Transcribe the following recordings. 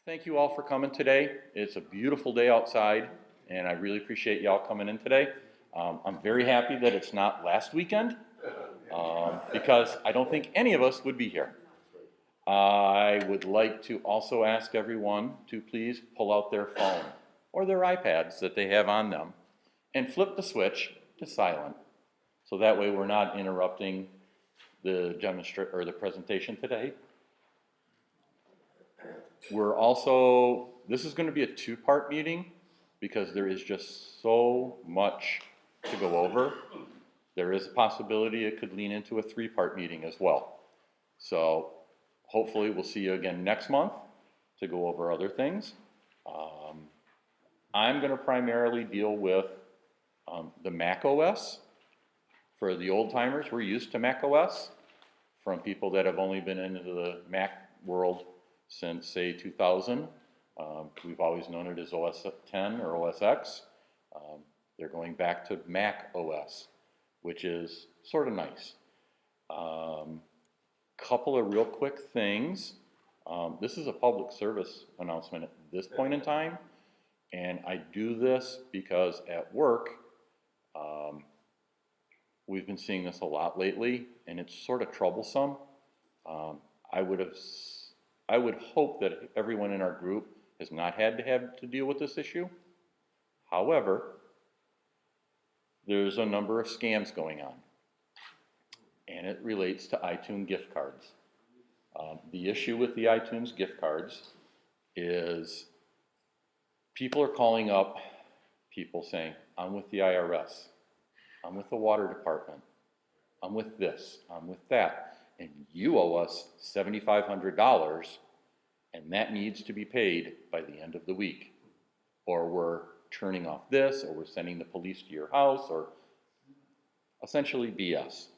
Thank you all for coming today. It's a beautiful day outside, and I really appreciate y'all coming in today. I'm very happy that it's not last weekend, because I don't think any of us would be here. I would like to also ask everyone to please pull out their phone or their iPads that they have on them and flip the switch to silent. So that way we're not interrupting the the presentation today. We're also, this is going to be a two-part meeting because there is just so much to go over. There is a possibility it could lean into a three-part meeting as well. So hopefully we'll see you again next month to go over other things. I'm going to primarily deal with the macOS. For the old timers, we're used to macOS. From people that have only been into the Mac world since, say, 2000. We've always known it as OS 10 or OS X. They're going back to Mac OS, which is sort of nice. Couple of real quick things. This is a public service announcement at this point in time, and I do this because at work, we've been seeing this a lot lately, and it's sort of troublesome. I would hope that everyone in our group has not had to deal with this issue. However, there's a number of scams going on, and it relates to iTunes gift cards. The issue with the iTunes gift cards is people are calling up people saying, I'm with the IRS, I'm with the water department, I'm with this, I'm with that. And you owe us $7,500, and that needs to be paid by the end of the week. Or we're turning off this, or we're sending the police to your house, or essentially BS.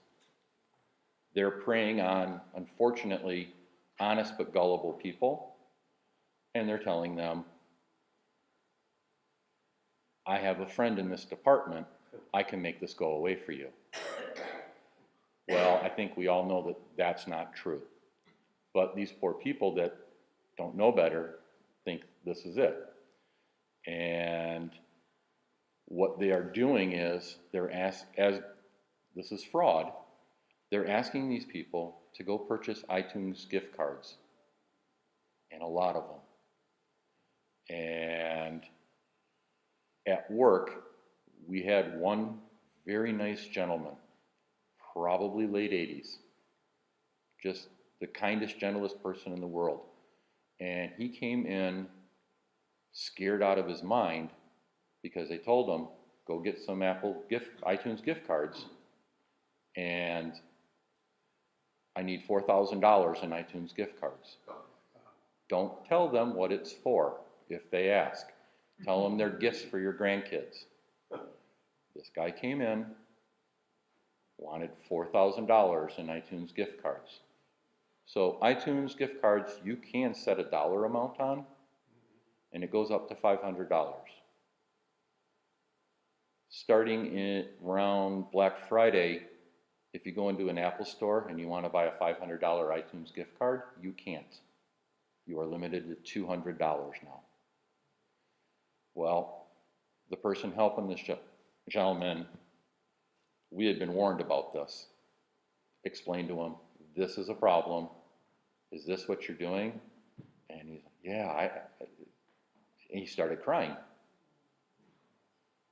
They're preying on, unfortunately, honest but gullible people, and they're telling them, I have a friend in this department, I can make this go away for you. Well, I think we all know that that's not true. But these poor people that don't know better think this is it. And what they are doing is, as this is fraud, they're asking these people to go purchase iTunes gift cards. And a lot of them. And at work, we had one very nice gentleman, probably late 80s, just the kindest, gentlest person in the world. And he came in scared out of his mind because they told him, go get some iTunes gift cards, and I need $4,000 in iTunes gift cards. Don't tell them what it's for if they ask. Tell them they're gifts for your grandkids. This guy came in, wanted $4,000 in iTunes gift cards. So iTunes gift cards, you can set a dollar amount on, and it goes up to $500. Starting around Black Friday, if you go into an Apple store and you want to buy a $500 iTunes gift card, you can't. You are limited to $200 now. Well, the person helping this gentleman, we had been warned about this. Explained to him, this is a problem. Is this what you're doing? And he's like, yeah. And he started crying.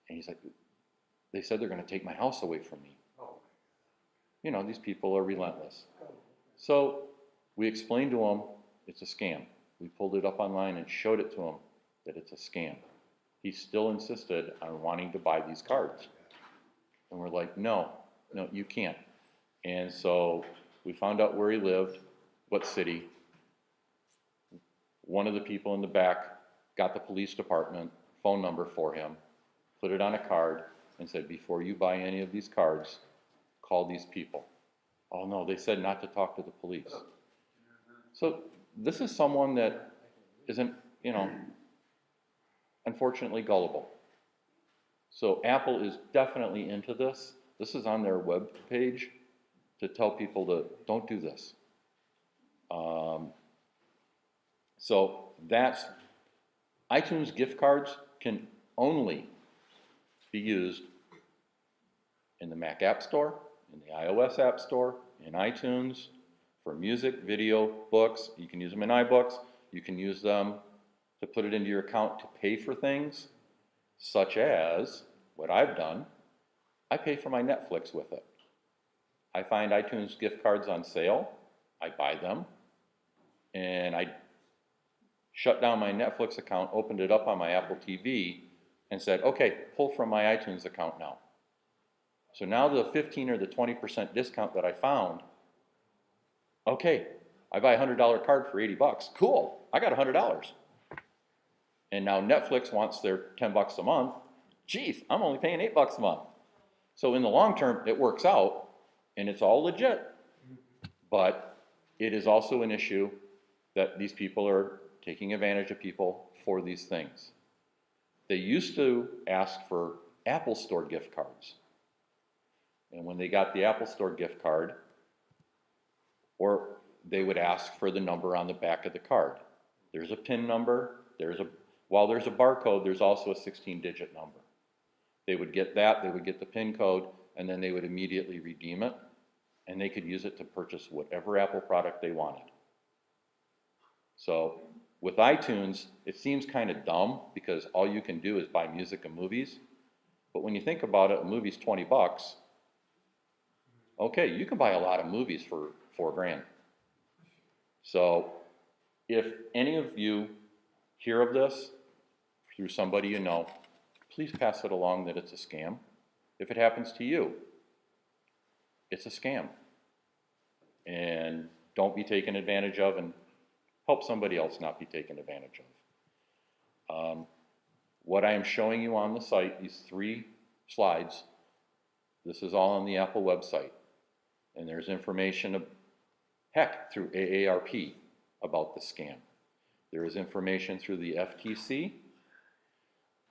And he's like, they said they're going to take my house away from me. You know, these people are relentless. So we explained to him, it's a scam. We pulled it up online and showed it to him that it's a scam. He still insisted on wanting to buy these cards. And we're like, no, you can't. And so we found out where he lived, what city. One of the people in the back got the police department phone number for him, put it on a card, and said, before you buy any of these cards, call these people. Oh no, they said not to talk to the police. So this is someone that isn't, unfortunately gullible. So Apple is definitely into this. This is on their web page to tell people to don't do this. So iTunes gift cards can only be used in the Mac App Store, in the iOS App Store, in iTunes, for music, video, books. You can use them in iBooks. You can use them to put it into your account to pay for things, such as what I've done. I pay for my Netflix with it. I find iTunes gift cards on sale. I buy them. And I shut down my Netflix account, opened it up on my Apple TV, and said, okay, pull from my iTunes account now. So now the 15 or the 20% discount that I found, okay, I buy a $100 card for 80 bucks. Cool, I got $100. And now Netflix wants their 10 bucks a month. Geez, I'm only paying 8 bucks a month. So in the long term, it works out, and it's all legit. But it is also an issue that these people are taking advantage of people for these things. They used to ask for Apple Store gift cards. And when they got the Apple Store gift card, or they would ask for the number on the back of the card. There's a PIN number, while there's a barcode, there's also a 16-digit number. They would get that, they would get the PIN code, and then they would immediately redeem it, and they could use it to purchase whatever Apple product they wanted. So with iTunes, it seems kind of dumb because all you can do is buy music and movies. But when you think about it, a movie's 20 bucks. Okay, you can buy a lot of movies for $4 grand. So if any of you hear of this through somebody you know, please pass it along that it's a scam. If it happens to you, it's a scam. And don't be taken advantage of, and help somebody else not be taken advantage of. What I am showing you on the site, these 3 slides, this is all on the Apple website. And there's information, heck, through AARP about the scam. There is information through the FTC,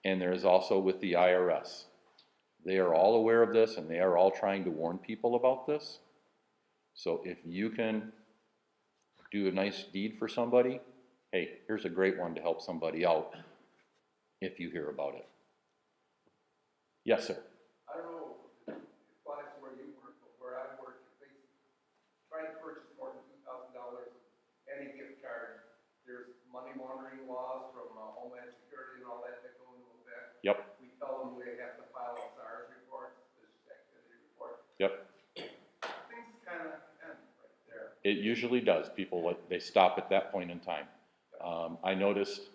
and there is also with the IRS. They are all aware of this, and they are all trying to warn people about this. So if you can do a nice deed for somebody, hey, here's a great one to help somebody out if you hear about it. Yes, sir. I don't know if it applies to where you work, but where I work, if they try to purchase more than $2,000 any gift card, there's money laundering laws from Homeland Security and all that go into effect. Yep. We tell them they have to file a SARS report, this activity report. Yep. Things kind of end right there. It usually does. People, they stop at that point in time. I noticed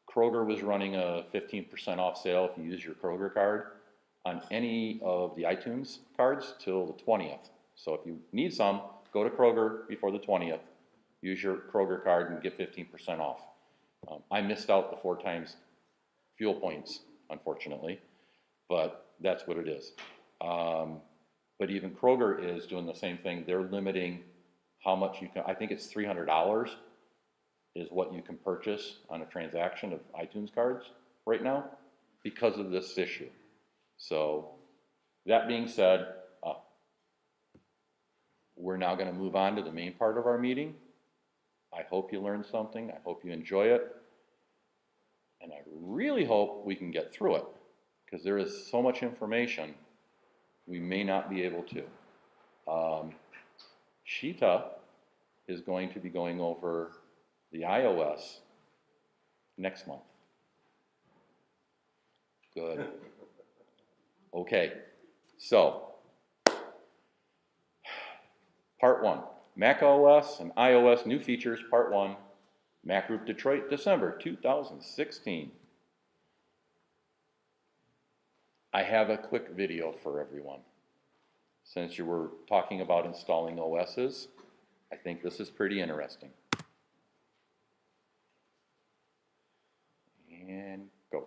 Kroger was running a 15% off sale if you use your Kroger card on any of the iTunes cards till the 20th. So if you need some, go to Kroger before the 20th, use your Kroger card and get 15% off. I missed out the 4 times fuel points, unfortunately, but that's what it is. But even Kroger is doing the same thing. They're limiting how much you can, I think it's $300 is what you can purchase on a transaction of iTunes cards right now because of this issue. So that being said, we're now going to move on to the main part of our meeting. I hope you learned something. I hope you enjoy it. And I really hope we can get through it because there is so much information we may not be able to. Sheeta is going to be going over the iOS next month. Good. Okay, so part 1, macOS and iOS new features, part 1, MacGroup Detroit, December 2016. I have a quick video for everyone. Since you were talking about installing OSs, I think this is pretty interesting. And go.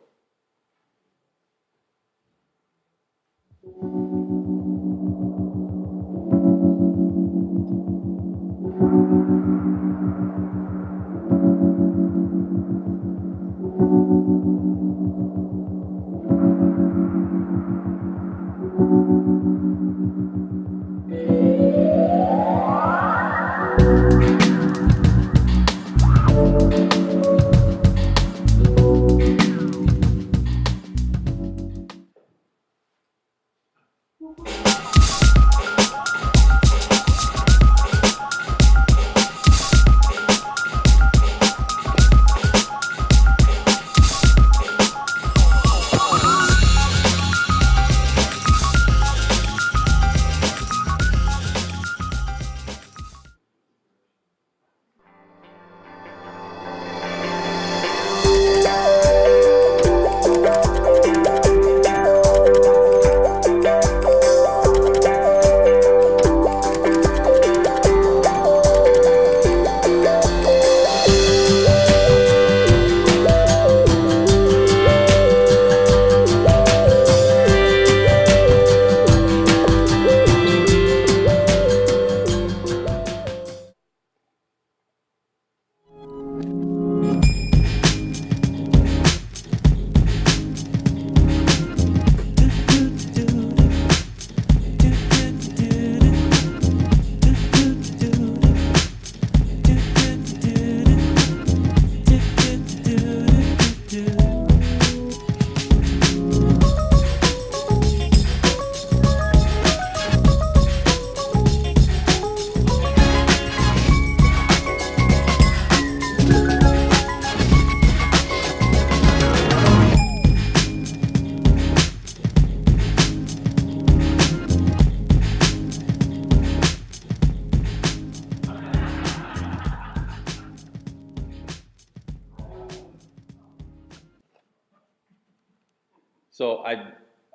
So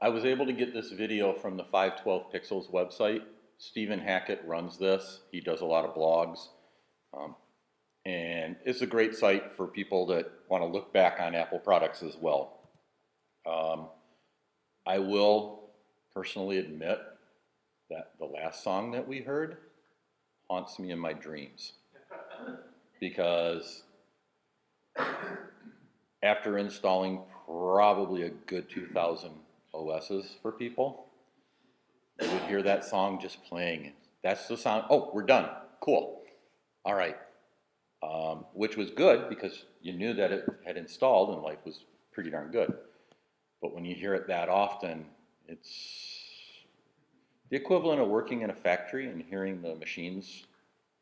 I was able to get this video from the 512 Pixels website. Stephen Hackett runs this. He does a lot of blogs. And it's a great site for people that want to look back on Apple products as well. I will personally admit that the last song that we heard haunts me in my dreams. Because after installing probably a good 2,000 OSs for people, you would hear that song just playing. That's the sound. Oh, we're done. Cool. All right. Which was good because you knew that it had installed and life was pretty darn good. But when you hear it that often, it's the equivalent of working in a factory and hearing the machines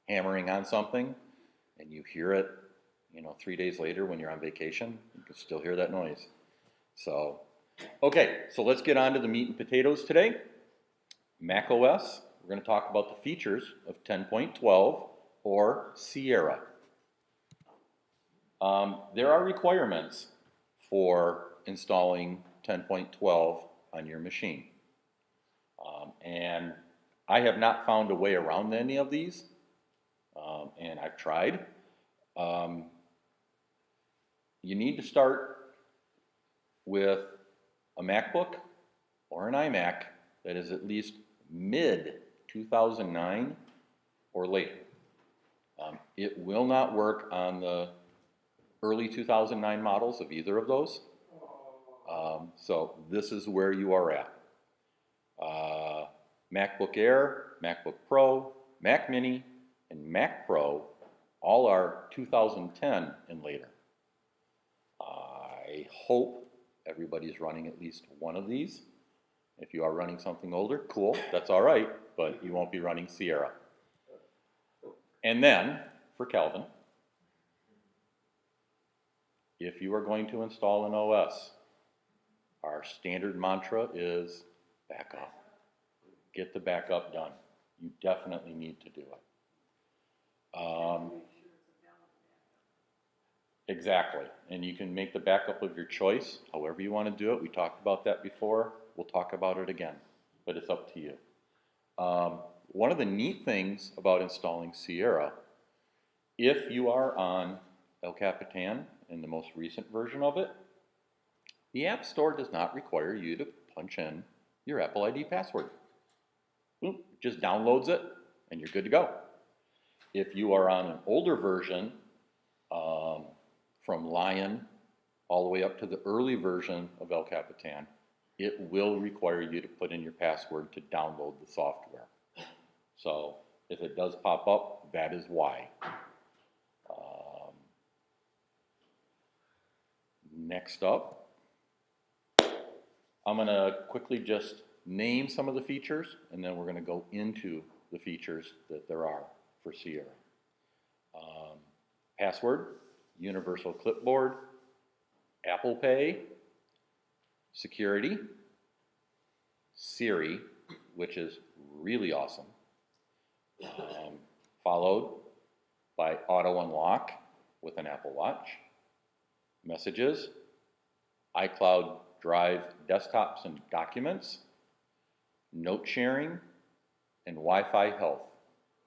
hammering on something, and you hear it, 3 days later when you're on vacation, you can still hear that noise. So, okay, so let's get on to the meat and potatoes today. macOS, we're going to talk about the features of 10.12 or Sierra. There are requirements for installing 10.12 on your machine. And I have not found a way around any of these, and I've tried. You need to start with a MacBook or an iMac that is at least mid-2009 or later. It will not work on the early 2009 models of either of those. So this is where you are at. MacBook Air, MacBook Pro, Mac Mini, and Mac Pro all are 2010 and later. I hope everybody's running at least one of these. If you are running something older, cool, that's all right, but you won't be running Sierra. And then, for Calvin, if you are going to install an OS, our standard mantra is backup. Get the backup done. You definitely need to do it. Exactly, and you can make the backup of your choice, however you want to do it. We talked about that before. We'll talk about it again, but it's up to you. One of the neat things about installing Sierra, if you are on El Capitan in the most recent version of it, the App Store does not require you to punch in your Apple ID password. It just downloads it, and you're good to go. If you are on an older version, from Lion all the way up to the early version of El Capitan, it will require you to put in your password to download the software. So if it does pop up, that is why. Next up, I'm going to quickly just name some of the features, and then we're going to go into the features that there are for Sierra. Password, Universal Clipboard, Apple Pay, Security, Siri, which is really awesome, followed by Auto Unlock with an Apple Watch, Messages, iCloud Drive desktops and documents, note sharing, and Wi-Fi health.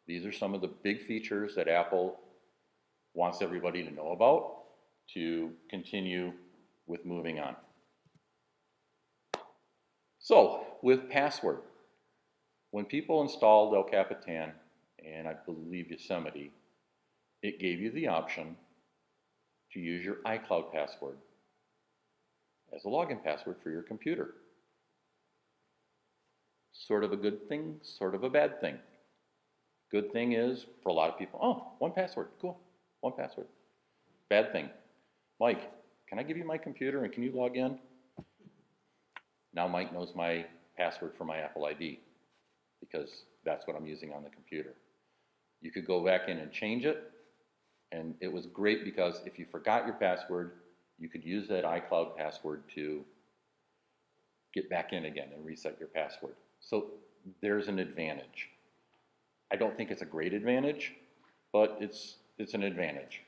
These are some of the big features that Apple wants everybody to know about to continue with moving on. So, with password, when people installed El Capitan and I believe Yosemite, it gave you the option to use your iCloud password as a login password for your computer. Sort of a good thing, sort of a bad thing. Good thing is, for a lot of people, oh, one password, cool, one password. Bad thing, Mike, can I give you my computer and can you log in? Now Mike knows my password for my Apple ID because that's what I'm using on the computer. You could go back in and change it, and it was great because if you forgot your password, you could use that iCloud password to get back in again and reset your password. So there's an advantage. I don't think it's a great advantage, but it's an advantage.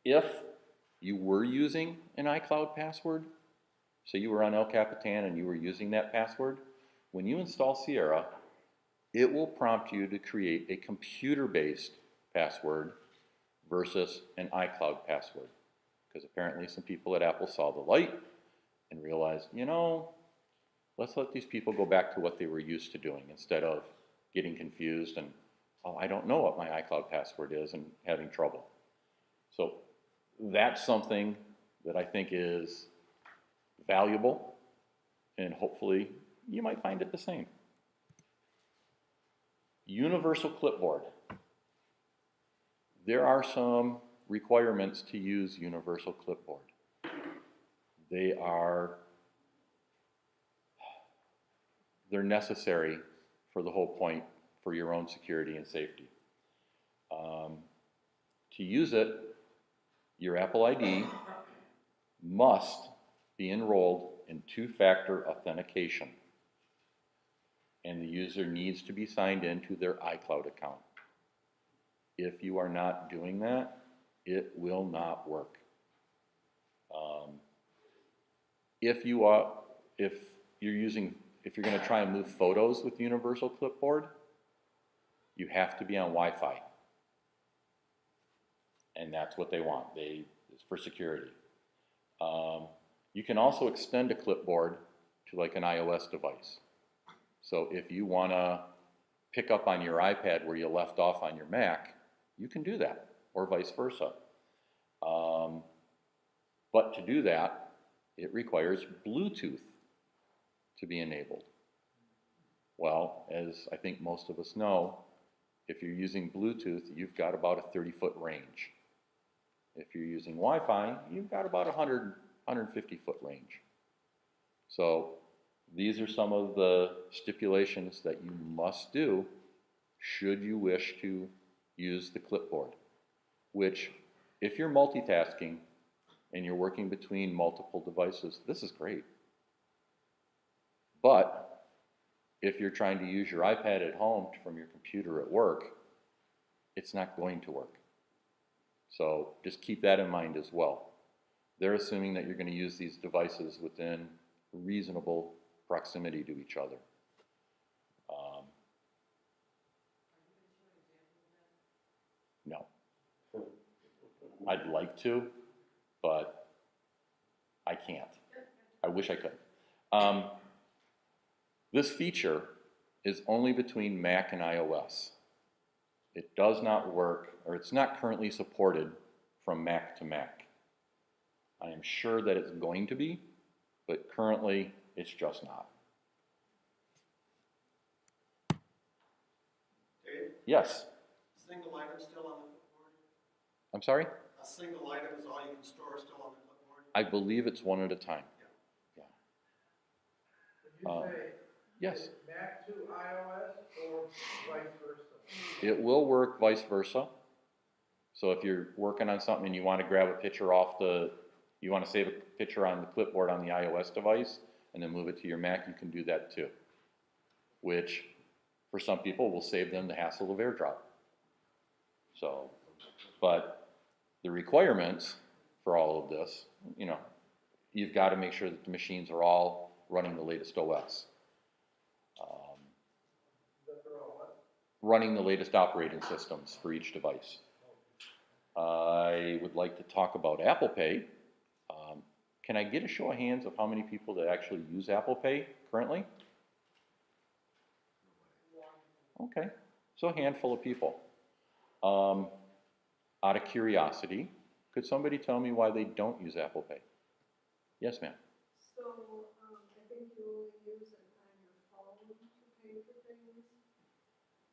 If you were using an iCloud password, so you were on El Capitan and you were using that password, when you install Sierra, it will prompt you to create a computer-based password versus an iCloud password. Because apparently some people at Apple saw the light and realized, you know, let's let these people go back to what they were used to doing instead of getting confused and, oh, I don't know what my iCloud password is and having trouble. So that's something that I think is valuable, and hopefully you might find it the same. Universal Clipboard. There are some requirements to use Universal Clipboard. They're necessary for the whole point for your own security and safety. To use it, your Apple ID must be enrolled in two-factor authentication, and the user needs to be signed into their iCloud account. If you are not doing that, it will not work. If you're going to try and move photos with Universal Clipboard, you have to be on Wi-Fi, and that's what they want. It's for security. You can also extend a clipboard to like an iOS device. So if you want to pick up on your iPad where you left off on your Mac, you can do that, or vice versa. But to do that, it requires Bluetooth to be enabled. Well, as I think most of us know, if you're using Bluetooth, you've got about a 30-foot range. If you're using Wi-Fi, you've got about 150-foot range. So these are some of the stipulations that you must do should you wish to use the clipboard, which, if you're multitasking and you're working between multiple devices, this is great. But if you're trying to use your iPad at home from your computer at work, it's not going to work. So just keep that in mind as well. They're assuming that you're going to use these devices within reasonable proximity to each other. No. I'd like to, but I can't. I wish I could. This feature is only between Mac and iOS. It does not work, or it's not currently supported from Mac to Mac. I am sure that it's going to be, but currently it's just not. Dave? Yes. Single item still on the clipboard? I'm sorry? A single item is all you can store still on the clipboard? I believe it's one at a time. Yeah. Would you say Yes. Mac to iOS or vice versa? It will work vice versa. So if you're working on something and you want to grab a picture you want to save a picture on the clipboard on the iOS device and then move it to your Mac, you can do that too. Which, for some people, will save them the hassle of AirDrop. So, but the requirements for all of this, you've got to make sure that the machines are all running the latest OS. Running the latest operating systems for each device. I would like to talk about Apple Pay. Can I get a show of hands of how many people that actually use Apple Pay currently? Okay, so a handful of people. Out of curiosity, could somebody tell me why they don't use Apple Pay? Yes, ma'am. So, I think you only use it on your phone to pay for things,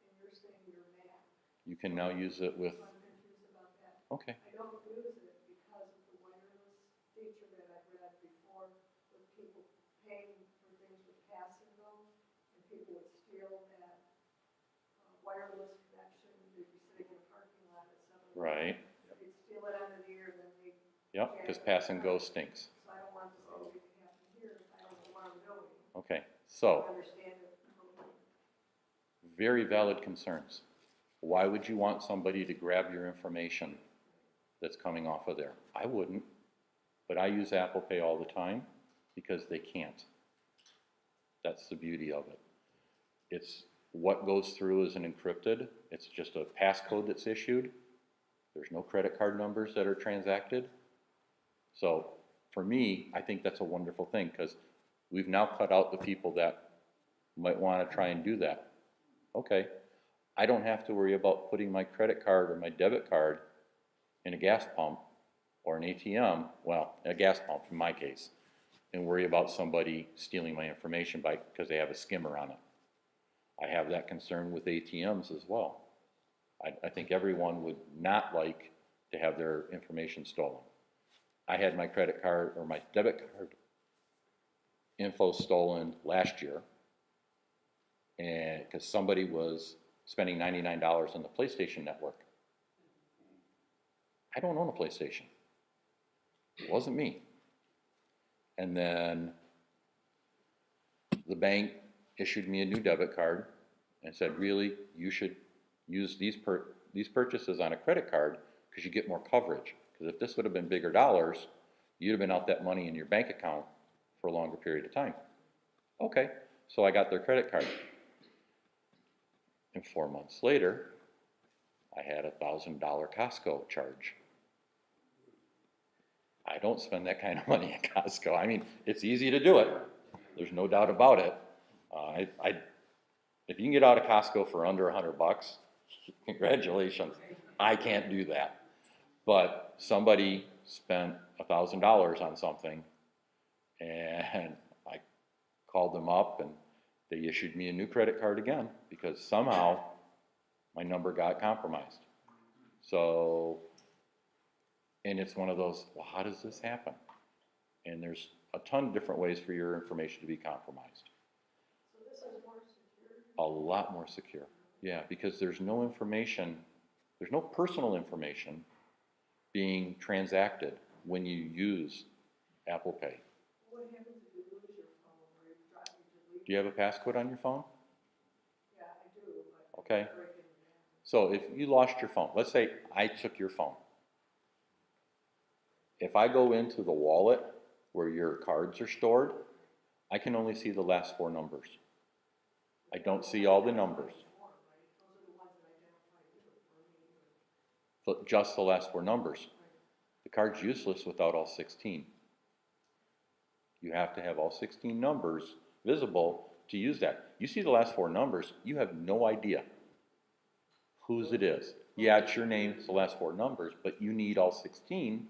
and you're saying your Mac. You can now use it with, So I'm confused about that. okay. I don't use it because of the wireless feature that I've read before, with people paying for things with pass and go, and people would steal that wireless connection. They'd be sitting in a parking lot at 7-Eleven. Right. They'd steal it out of the ear, then they'd. Yep, because pass and go stinks. So I don't want the same thing to happen here if I don't know what I'm doing. Okay, I so understand it. very valid concerns. Why would you want somebody to grab your information that's coming off of there. I wouldn't, but I use Apple Pay all the time because they can't. That's the beauty of it. It's what goes through isn't encrypted. It's just a passcode that's issued. There's no credit card numbers that are transacted. So for me, I think that's a wonderful thing because we've now cut out the people that might want to try and do that. Okay, I don't have to worry about putting my credit card or my debit card in a gas pump or an ATM, well, a gas pump in my case, and worry about somebody stealing my information because they have a skimmer on it. I have that concern with ATMs as well. I think everyone would not like to have their information stolen. I had my credit card or my debit card info stolen last year, and because somebody was spending $99 on the PlayStation Network. I don't own a PlayStation. It wasn't me. And then the bank issued me a new debit card and said, really, you should use these purchases on a credit card because you get more coverage. Because if this would have been bigger dollars, you'd have been out that money in your bank account for a longer period of time. Okay, so I got their credit card. And 4 months later, I had a $1,000 Costco charge. I don't spend that kind of money at Costco. I mean, it's easy to do it. There's no doubt about it. If you can get out of Costco for under $100, congratulations. I can't do that. But somebody spent $1,000 on something, and I called them up, and they issued me a new credit card again because somehow my number got compromised. So, and it's one of those, well, how does this happen? And there's a ton of different ways for your information to be compromised. So this is more secure? A lot more secure. Yeah, because there's no information, there's no personal information being transacted when you use Apple Pay. What happens if you lose your phone or you delete? Do you have a passcode on your phone? Yeah, I do, but Okay. I break it down. So if you lost your phone, let's say I took your phone. If I go into the wallet where your cards are stored, I can only see the last 4 numbers. I don't see all the numbers. Those are the ones that identify you for me. So just the last 4 numbers. The card's useless without all 16. You have to have all 16 numbers visible to use that. You see the last 4 numbers, you have no idea whose it is. Yeah, it's your name, it's the last 4 numbers, but you need all 16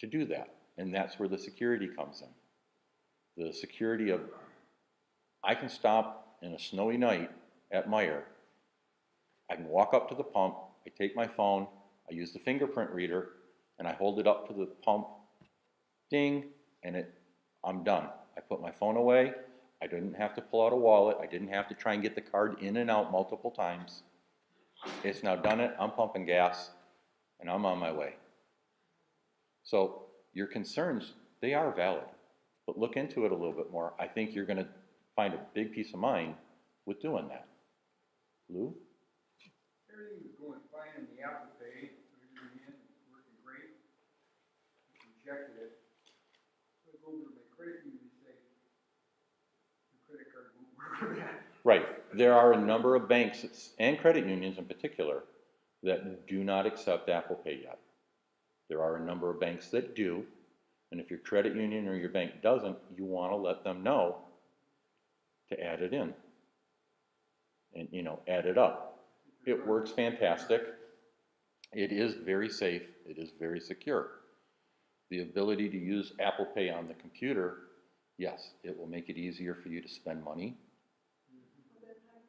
to do that. And that's where the security comes in. The security of, I can stop in a snowy night at Meijer. I can walk up to the pump, I take my phone, I use the fingerprint reader, and I hold it up to the pump, ding, and I'm done. I put my phone away, I didn't have to pull out a wallet, I didn't have to try and get the card in and out multiple times. It's now done it, I'm pumping gas, and I'm on my way. So your concerns, they are valid, but look into it a little bit more. I think you're going to find a big peace of mind with doing that. Lou? Everything was going fine in the Apple Pay, put everything in, working great. Rejected it. So I go over to my credit union and say, the credit card won't work for that. Right. There are a number of banks and credit unions in particular that do not accept Apple Pay yet. There are a number of banks that do, and if your credit union or your bank doesn't, you want to let them know to add it in and, add it up. It works fantastic. It is very safe. It is very secure. The ability to use Apple Pay on the computer, yes, it will make it easier for you to spend money.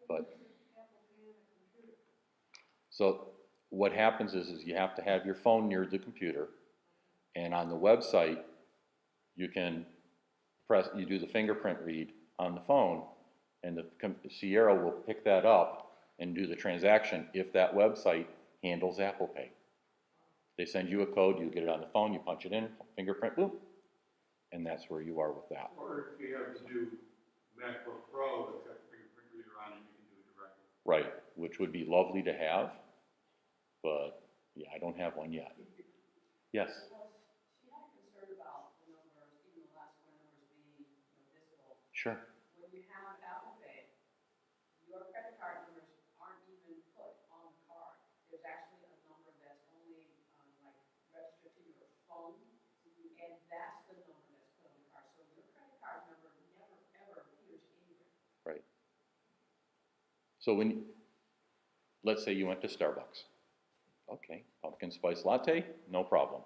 But so what happens is you have to have your phone near the computer, and on the website you can you do the fingerprint read on the phone, and the Sierra will pick that up and do the transaction if that website handles Apple Pay. They send you a code, you get it on the phone, you punch it in, fingerprint, boom, and that's where you are with that. Or if you have to do MacBook Pro that's got a fingerprint reader on it, you can do it directly. Right, which would be lovely to have, but Yeah, I don't have one yet. Yes, Well, she had a concern about the numbers, even the last four numbers being, visible. sure. When you have Apple Pay, your credit card numbers aren't even put on the card. There's actually a number that's only, like, registered to your phone, and that's the number that's put on the card. So your credit card number never, ever appears anywhere. Right. So let's say you went to Starbucks. Okay, pumpkin spice latte, no problem.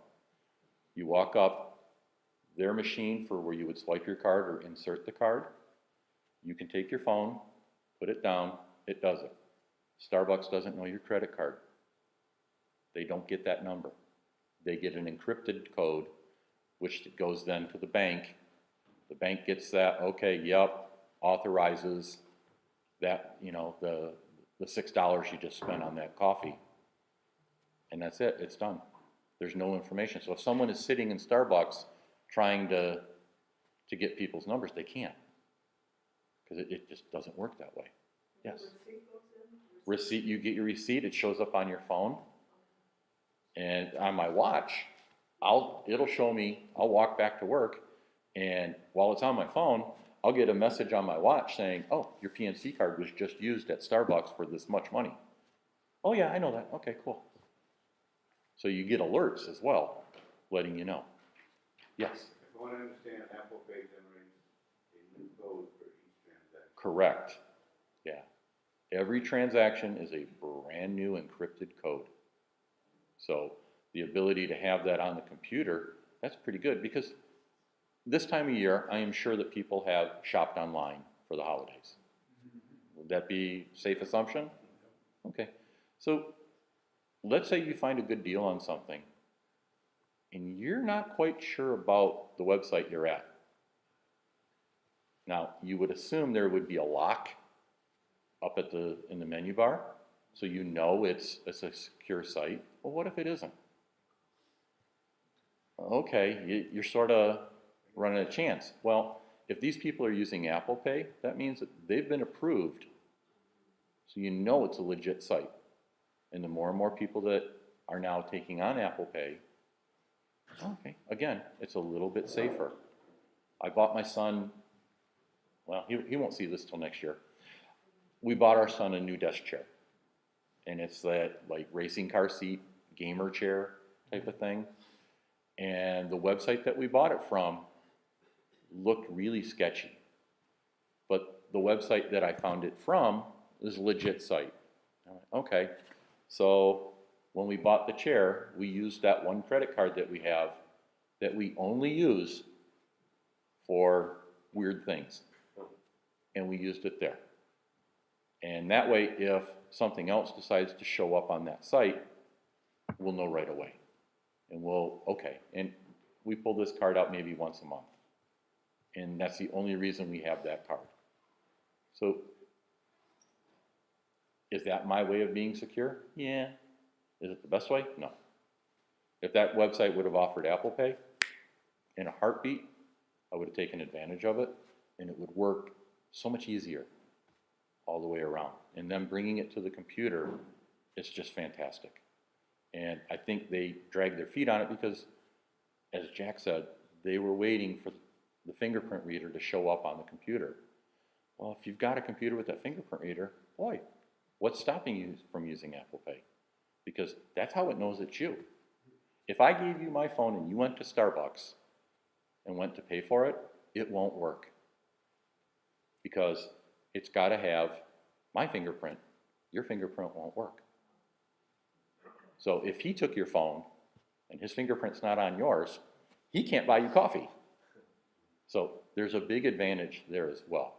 You walk up, their machine for where you would swipe your card or insert the card, you can take your phone, put it down, it does it. Starbucks doesn't know your credit card. They don't get that number. They get an encrypted code, which goes then to the bank. The bank gets that, okay, yep, authorizes that, the $6 you just spent on that coffee. And that's it, it's done. There's no information. So if someone is sitting in Starbucks trying to get people's numbers, they can't. Because it just doesn't work that way. Yes. Receipt goes in? Receipt, you get your receipt, it shows up on your phone. And on my watch, it'll show me, I'll walk back to work, and while it's on my phone, I'll get a message on my watch saying, oh, your PNC card was just used at Starbucks for this much money. Oh yeah, I know that. Okay, cool. So you get alerts as well, letting you know. Yes? If I want to understand, Apple Pay generates a new code for each transaction. Correct. Yeah. Every transaction is a brand new encrypted code. So the ability to have that on the computer, that's pretty good, because this time of year, I am sure that people have shopped online for the holidays. Would that be a safe assumption? Okay. So let's say you find a good deal on something, and you're not quite sure about the website you're at. Now, you would assume there would be a lock up in the menu bar, so you know it's a secure site. Well, what if it isn't? Okay, you're sort of running a chance. Well, if these people are using Apple Pay, that means that they've been approved, so you know it's a legit site. And the more and more people that are now taking on Apple Pay, okay, again, it's a little bit safer. I bought my son, well, he won't see this till next year. We bought our son a new desk chair. And it's that like racing car seat, gamer chair type of thing. And the website that we bought it from looked really sketchy. But the website that I found it from is a legit site. I'm like, okay. So when we bought the chair, we used that one credit card that we have that we only use for weird things. And we used it there. And that way, if something else decides to show up on that site, we'll know right away. And okay. And we pull this card out maybe once a month. And that's the only reason we have that card. So, is that my way of being secure? Yeah. Is it the best way? No. If that website would have offered Apple Pay, in a heartbeat, I would have taken advantage of it, and it would work so much easier all the way around. And then bringing it to the computer is just fantastic. And I think they dragged their feet on it because, as Jack said, they were waiting for the fingerprint reader to show up on the computer. Well, if you've got a computer with that fingerprint reader, boy, what's stopping you from using Apple Pay? Because that's how it knows it's you. If I gave you my phone and you went to Starbucks and went to pay for it, it won't work. Because it's got to have my fingerprint. Your fingerprint won't work. So if he took your phone and his fingerprint's not on yours, he can't buy you coffee. So there's a big advantage there as well.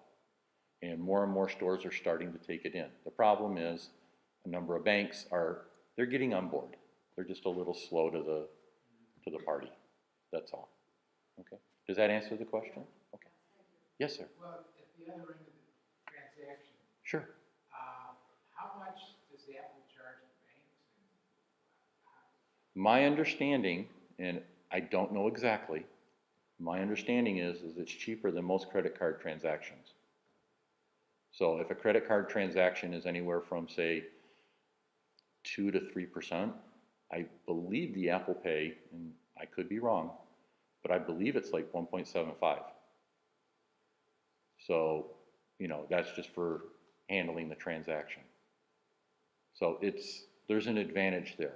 And more stores are starting to take it in. The problem is a number of banks they're getting on board. They're just a little slow to the party. That's all. Okay. Does that answer the question? Okay. Yes, sir. Well, at the other end of the transaction, Sure. how much does Apple charge the banks? My understanding, and I don't know exactly, my understanding is it's cheaper than most credit card transactions. So if a credit card transaction is anywhere from, say, 2 to 3%, I believe the Apple Pay, and I could be wrong, but I believe it's like 1.75. So, you know, that's just for handling the transaction. So there's an advantage there.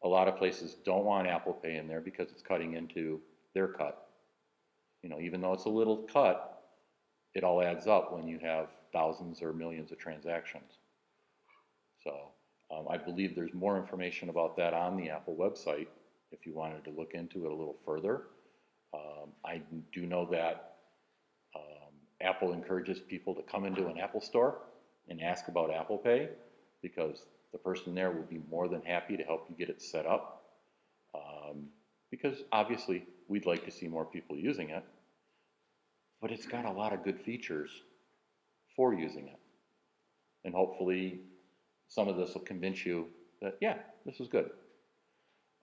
A lot of places don't want Apple Pay in there because it's cutting into their cut. You know, even though it's a little cut, it all adds up when you have thousands or millions of transactions. So I believe there's more information about that on the Apple website if you wanted to look into it a little further. I do know that Apple encourages people to come into an Apple store and ask about Apple Pay because the person there will be more than happy to help you get it set up. Because obviously we'd like to see more people using it, but it's got a lot of good features for using it. And hopefully some of this will convince you that, yeah, this is good.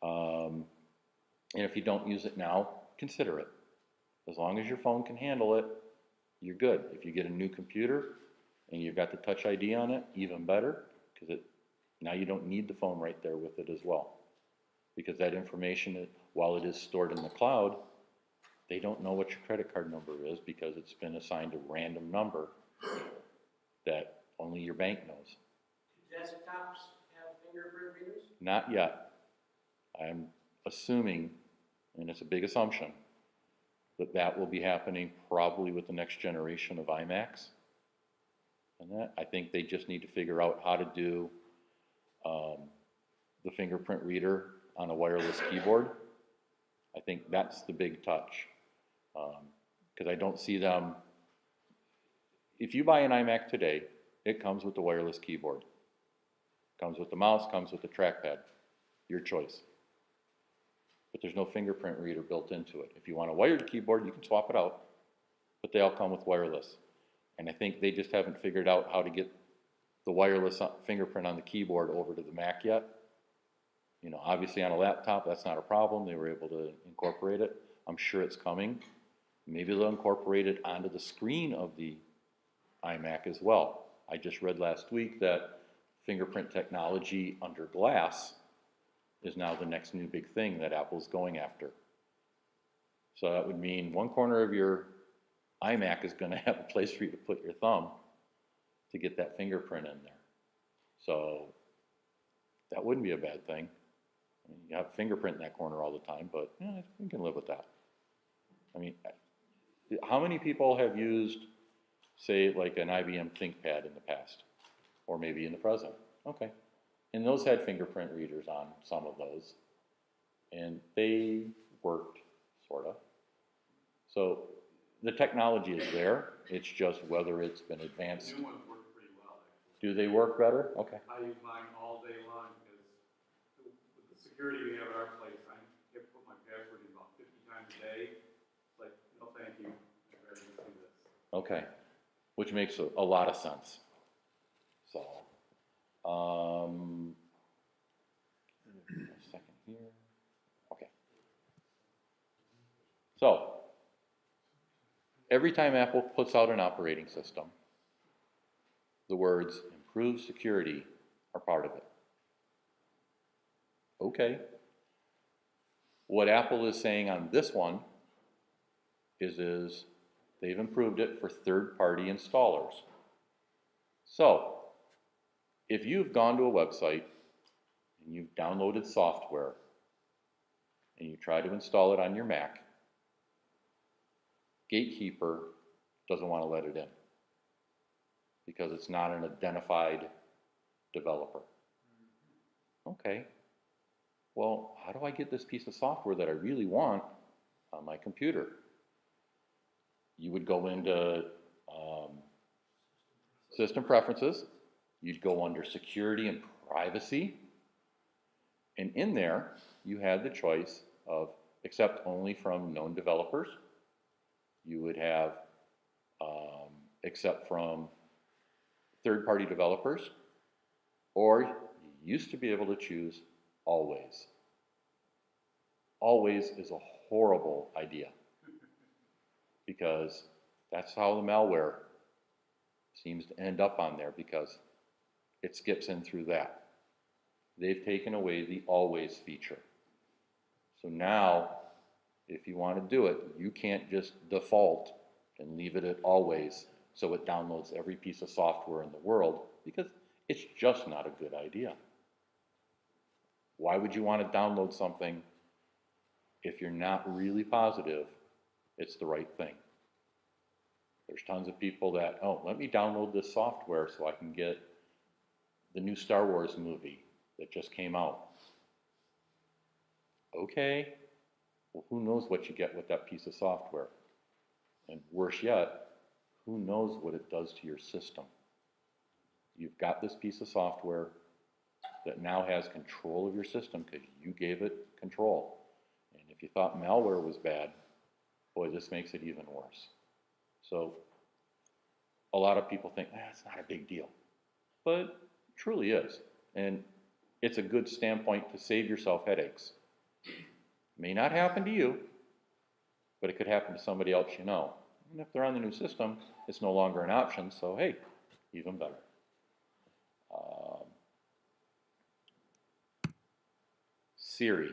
And if you don't use it now, consider it. As long as your phone can handle it, you're good. If you get a new computer and you've got the Touch ID on it, even better, because now you don't need the phone right there with it as well. Because that information, while it is stored in the cloud, they don't know what your credit card number is because it's been assigned a random number that only your bank knows. Do desktops have fingerprint readers? Not yet. I'm assuming, and it's a big assumption, that will be happening probably with the next generation of iMacs. And that, I think they just need to figure out how to do the fingerprint reader on a wireless keyboard. I think that's the big touch. Because I don't see them, if you buy an iMac today, it comes with the wireless keyboard. Comes with the mouse, comes with the trackpad. Your choice. But there's no fingerprint reader built into it. If you want a wired keyboard, you can swap it out, but they all come with wireless. And I think they just haven't figured out how to get the wireless fingerprint on the keyboard over to the Mac yet. You know, obviously on a laptop, that's not a problem. They were able to incorporate it. I'm sure it's coming. Maybe they'll incorporate it onto the screen of the iMac as well. I just read last week that fingerprint technology under glass is now the next new big thing that Apple's going after. So that would mean one corner of your iMac is going to have a place for you to put your thumb to get that fingerprint in there. So that wouldn't be a bad thing. I mean, you have a fingerprint in that corner all the time, but yeah, you can live with that. I mean, how many people have used, say, like an IBM ThinkPad in the past? Or maybe in the present? Okay. And those had fingerprint readers on some of those. And they worked, sort of. So the technology is there. It's just whether it's been advanced. The new ones work pretty well, actually. Do they work better? Okay. I use mine all day long because with the security we have at our place, I have to put my password in about 50 times a day. It's like, no thank you, I'd rather just do this. Okay. Which makes a lot of sense. So, a second here. Okay. So, every time Apple puts out an operating system, the words improve security are part of it. Okay. What Apple is saying on this one is they've improved it for third-party installers. So, if you've gone to a website and you've downloaded software and you try to install it on your Mac, Gatekeeper doesn't want to let it in because it's not an identified developer. Okay, well, how do I get this piece of software that I really want on my computer? You would go into System Preferences, you'd go under Security and Privacy, and in there you had the choice of accept only from known developers. You would have accept from third-party developers, or you used to be able to choose always. Always is a horrible idea because that's how the malware seems to end up on there because it skips in through that. they've taken away the always feature. So now, if you want to do it, you can't just default and leave it at always so it downloads every piece of software in the world, because it's just not a good idea. Why would you want to download something if you're not really positive it's the right thing? There's tons of people that, oh, let me download this software so I can get the new Star Wars movie that just came out. Okay, well, who knows what you get with that piece of software? And worse yet, who knows what it does to your system? You've got this piece of software that now has control of your system because you gave it control. And if you thought malware was bad, boy, this makes it even worse. So a lot of people think, it's not a big deal. But it truly is. And it's a good standpoint to save yourself headaches. It may not happen to you, but it could happen to somebody else you know. And if they're on the new system, it's no longer an option, so hey, even better. Siri.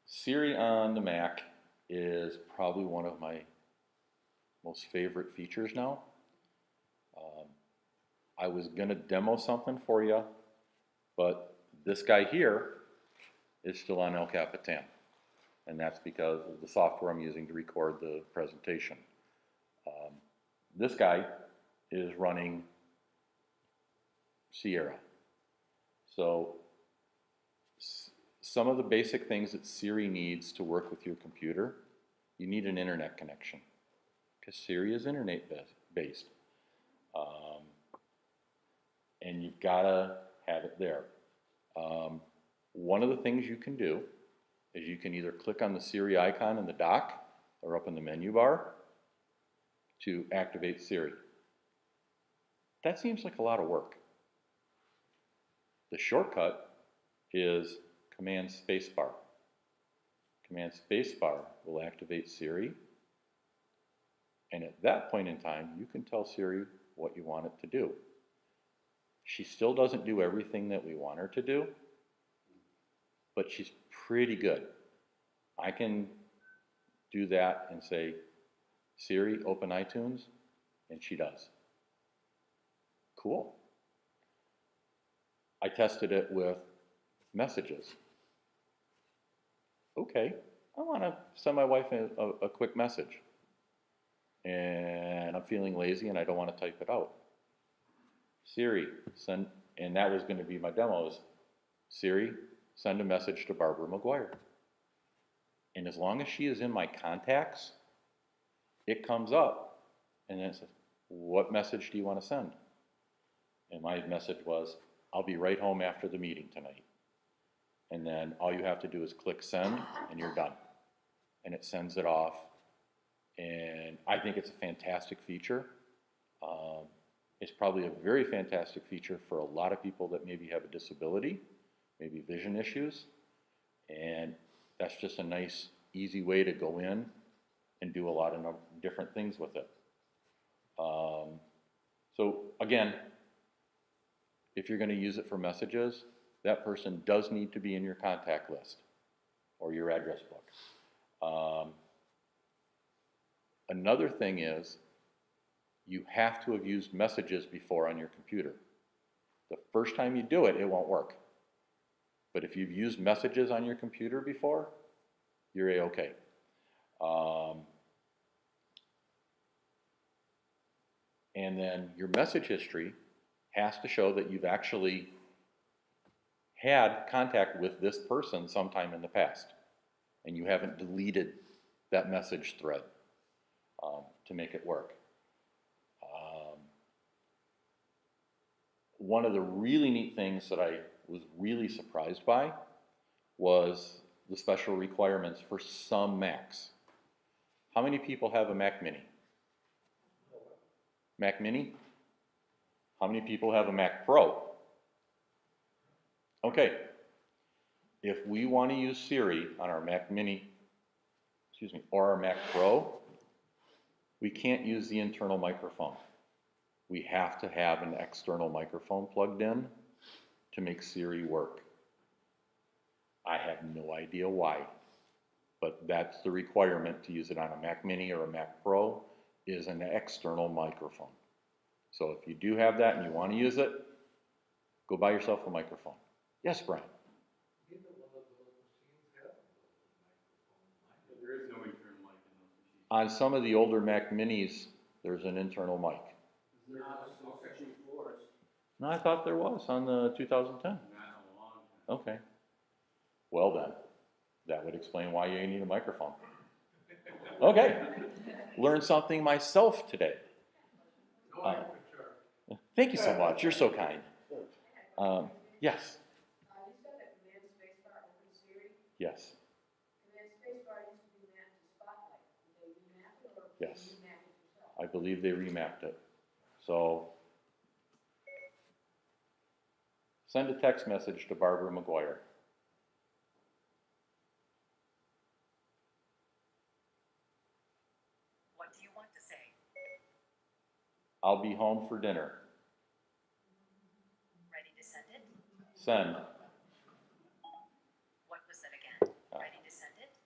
Siri on the Mac is probably one of my most favorite features now. I was going to demo something for you, but this guy here is still on El Capitan. And that's because of the software I'm using to record the presentation. This guy is running Sierra. So some of the basic things that Siri needs to work with your computer, you need an internet connection, because Siri is internet based. And you've got to have it there. One of the things you can do is you can either click on the Siri icon in the dock or up in the menu bar to activate Siri. That seems like a lot of work. The shortcut is Command Spacebar. Command Spacebar will activate Siri, and at that point in time, you can tell Siri what you want it to do. She still doesn't do everything that we want her to do, but she's pretty good. I can do that and say, Siri, open iTunes, and she does. Cool. I tested it with messages. Okay, I want to send my wife a quick message, and I'm feeling lazy and I don't want to type it out. Siri, send, and that was going to be my demo, is Siri, send a message to Barbara McGuire. And as long as she is in my contacts, it comes up and then it says, what message do you want to send? And my message was, I'll be right home after the meeting tonight. And then all you have to do is click send and you're done. And it sends it off. And I think it's a fantastic feature. It's probably a very fantastic feature for a lot of people that maybe have a disability, maybe vision issues. And that's just a nice, easy way to go in and do a lot of different things with it. So again, if you're going to use it for messages, that person does need to be in your contact list or your address book. Another thing is, you have to have used messages before on your computer. The first time you do it, it won't work. But if you've used messages on your computer before, you're A-okay. And then your message history has to show that you've actually had contact with this person sometime in the past, and you haven't deleted that message thread to make it work. One of the really neat things that I was really surprised by was the special requirements for some Macs. How many people have a Mac Mini? Mac Mini? How many people have a Mac Pro? Okay, if we want to use Siri on our Mac Mini, or our Mac Pro, we can't use the internal microphone. We have to have an external microphone plugged in to make Siri work. I have no idea why, but that's the requirement to use it on a Mac Mini or a Mac Pro, is an external microphone. So if you do have that and you want to use it, go buy yourself a microphone. Yes, Brian? There is no internal mic in those machines. On some of the older Mac Minis, there's an internal mic. No, I thought there was on the 2010. Not in a long time. Okay. Well then, that would explain why you need a microphone. Okay. Learned something myself today. Thank you so much. You're so kind. Yes. You said that command spacebar opens Siri. Yes. Command spacebar used to be mapped to Spotlight. Did they remap it or Yes. did you remap it yourself? I believe they remapped it. So, send a text message to Barbara McGuire. What do you want to say? I'll be home for dinner. Ready to send it? Send. What was that again? Ready to send it?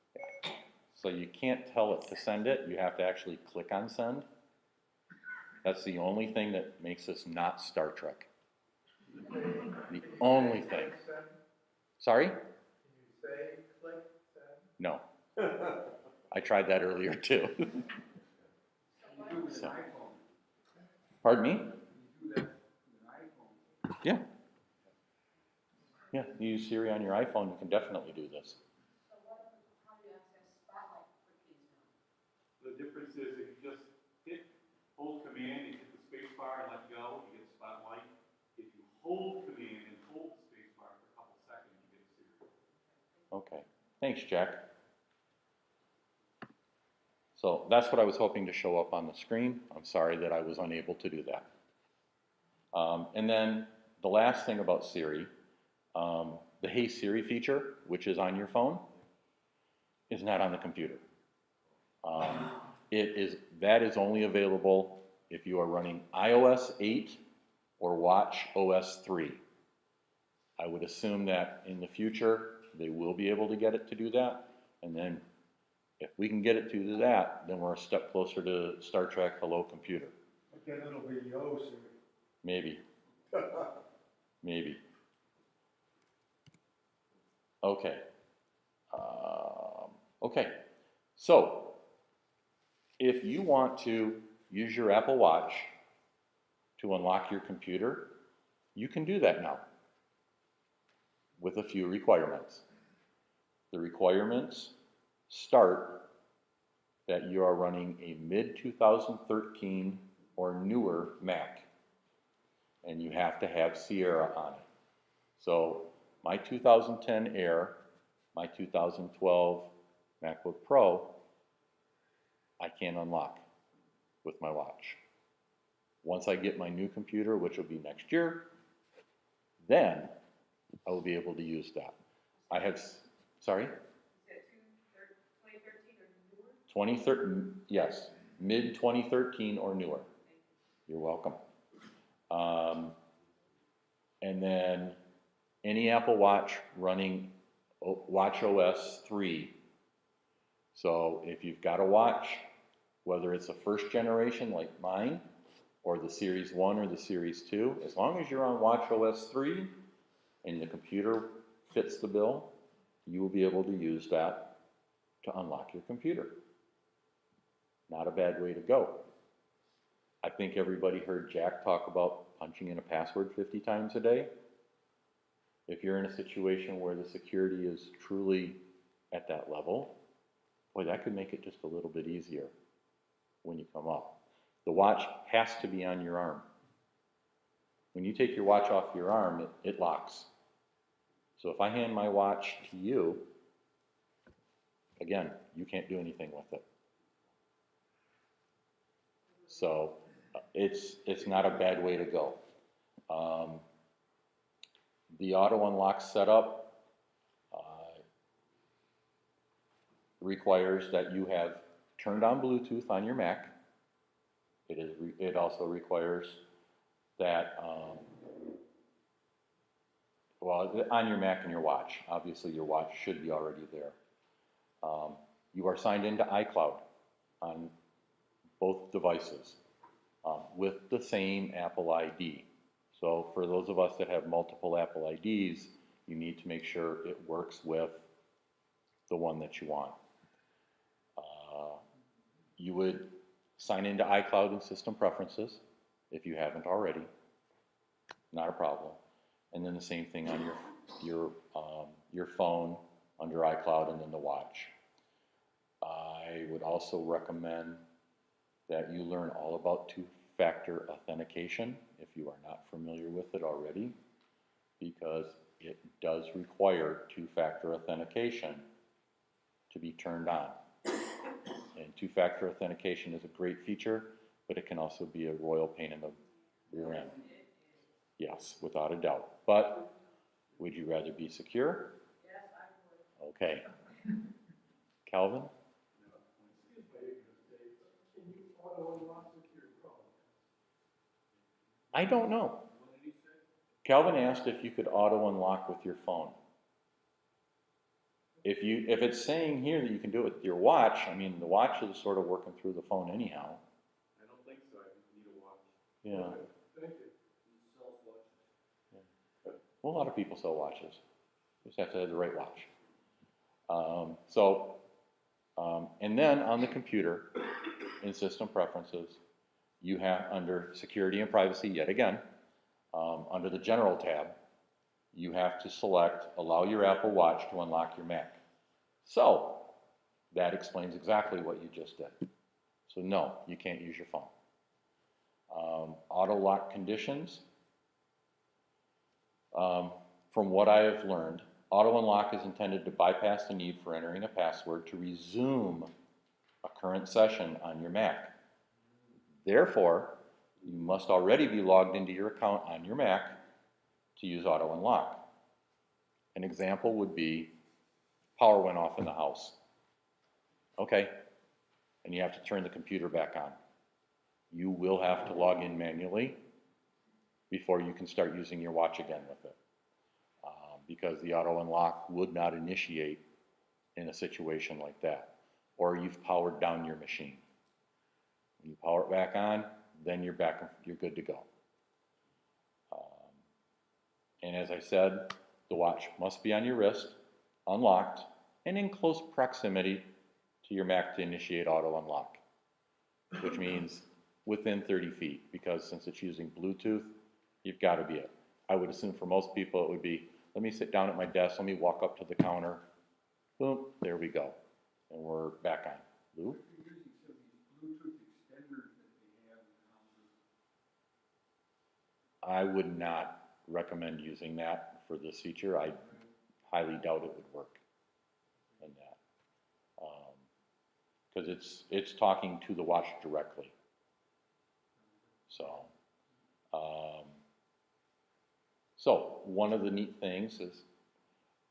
So you can't tell it to send it. You have to actually click on send. That's the only thing that makes us not Star Trek. The only thing. Sorry? Can you say, click, send? No. I tried that earlier too. You do with So. an iPhone. Pardon me? You do that with an iPhone. Yeah. Yeah, you use Siri on your iPhone, you can definitely do this. So how do you access Spotlight for keys now? The difference is if you just hold command and hit the space bar and let go, you get Spotlight. If you hold command and hold the space bar for a couple seconds, you get Siri. Okay. Thanks, Jack. So that's what I was hoping to show up on the screen. I'm sorry that I was unable to do that. And then the last thing about Siri, the Hey Siri feature, which is on your phone, is not on the computer. That is only available if you are running iOS 8 or Watch OS 3. I would assume that in the future they will be able to get it to do that, and then if we can get it to do that, then we're a step closer to Star Trek Hello Computer. But then it'll be yo, Siri. Maybe. Maybe. Okay. Okay. So, if you want to use your Apple Watch to unlock your computer, you can do that now with a few requirements. The requirements start that you are running a mid-2013 or newer Mac, and you have to have Sierra on it. So my 2010 Air, my 2012 MacBook Pro, I can't unlock with my watch. Once I get my new computer, which will be next year, then I will be able to use that. I have, sorry? Is that 2013 or newer? 2013, yes, mid-2013 or newer. You're welcome. And then any Apple Watch running Watch OS 3. So if you've got a watch, whether it's a first generation like mine, or the Series 1 or the Series 2, as long as you're on Watch OS 3 and the computer fits the bill, you will be able to use that to unlock your computer. Not a bad way to go. I think everybody heard Jack talk about punching in a password 50 times a day. If you're in a situation where the security is truly at that level, boy, that could make it just a little bit easier when you come up. The watch has to be on your arm. When you take your watch off your arm, it locks. So if I hand my watch to you, again, you can't do anything with it. So it's not a bad way to go. The auto unlock setup requires that you have turned on Bluetooth on your Mac. It also requires that Well, on your Mac and your watch. Obviously, your watch should be already there. You are signed into iCloud on both devices with the same Apple ID. So for those of us that have multiple Apple IDs, you need to make sure it works with the one that you want. You would sign into iCloud and System Preferences if you haven't already. Not a problem. And then the same thing on your phone under iCloud and then the watch. I would also recommend that you learn all about two-factor authentication if you are not familiar with it already, because it does require two-factor authentication to be turned on. And two-factor authentication is a great feature, but it can also be a royal pain in the rear end. Yes, without a doubt. But would you rather be secure? Yes, I would. Okay. Calvin? Can you auto unlock with your phone? I don't know. Calvin asked if you could auto unlock with your phone. If it's saying here that you can do it with your watch, I mean, the watch is sort of working through the phone anyhow. I don't think so, I think you need a watch. Yeah. Thank you. Well, a lot of people sell watches. You just have to have the right watch. And then on the computer, in System Preferences, you have under Security and Privacy, yet again, under the General tab, you have to select Allow your Apple Watch to unlock your Mac. So, that explains exactly what you just did. So no, you can't use your phone. Auto lock conditions. From what I have learned, auto unlock is intended to bypass the need for entering a password to resume a current session on your Mac. Therefore, you must already be logged into your account on your Mac to use auto unlock. An example would be power went off in the house. Okay, and you have to turn the computer back on. You will have to log in manually before you can start using your watch again with it. Because the auto unlock would not initiate in a situation like that. Or you've powered down your machine. When you power it back on, then you're good to go. And as I said, the watch must be on your wrist, unlocked, and in close proximity to your Mac to initiate auto unlock, which means within 30 feet, because since it's using Bluetooth, you've got to be it. I would assume for most people it would be, let me sit down at my desk, let me walk up to the counter, boom, there we go, and we're back on. Lou? You're using some of these Bluetooth extenders that they have in houses. I would not recommend using that for this feature. I highly doubt it would work in that. Because it's talking to the watch directly. So one of the neat things is,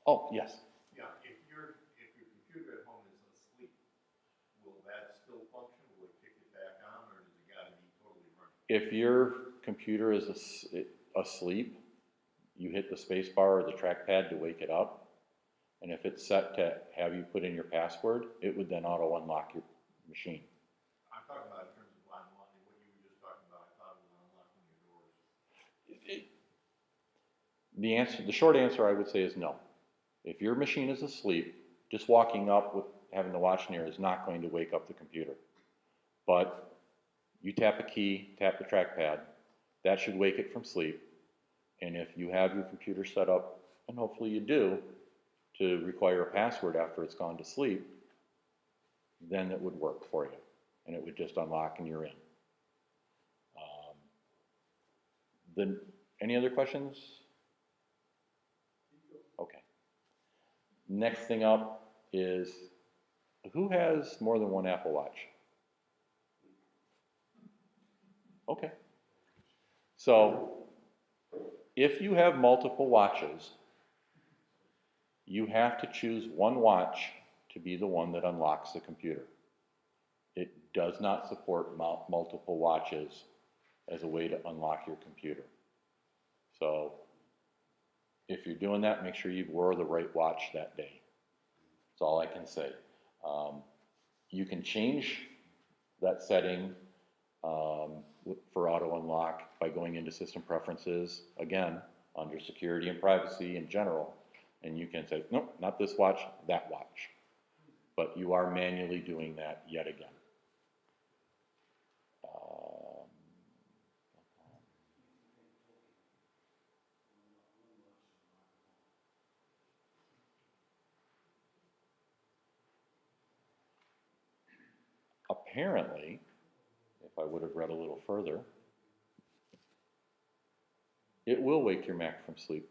oh, yes. Yeah, if your computer at home is asleep, will that still function? Will it kick it back on, or does it gotta be totally running? If your computer is asleep, you hit the space bar or the trackpad to wake it up. And if it's set to have you put in your password, it would then auto unlock your machine. I'm talking about in terms of unlocking what you were just talking about. I thought it was unlocking your doors. The short answer I would say is no. If your machine is asleep, just walking up with having the watch near is not going to wake up the computer. But you tap a key, tap the trackpad, that should wake it from sleep. And if you have your computer set up, and hopefully you do, to require a password after it's gone to sleep, then it would work for you. And it would just unlock and you're in. Any other questions? Okay. Next thing up is, who has more than one Apple Watch? Okay. So, if you have multiple watches, you have to choose one watch to be the one that unlocks the computer. It does not support multiple watches as a way to unlock your computer. So, if you're doing that, make sure you wore the right watch that day. That's all I can say. You can change that setting for auto unlock by going into system preferences, again, under security and privacy in general, and you can say, nope, not this watch, that watch. But you are manually doing that yet again. Apparently, if I would have read a little further, it will wake your Mac from sleep.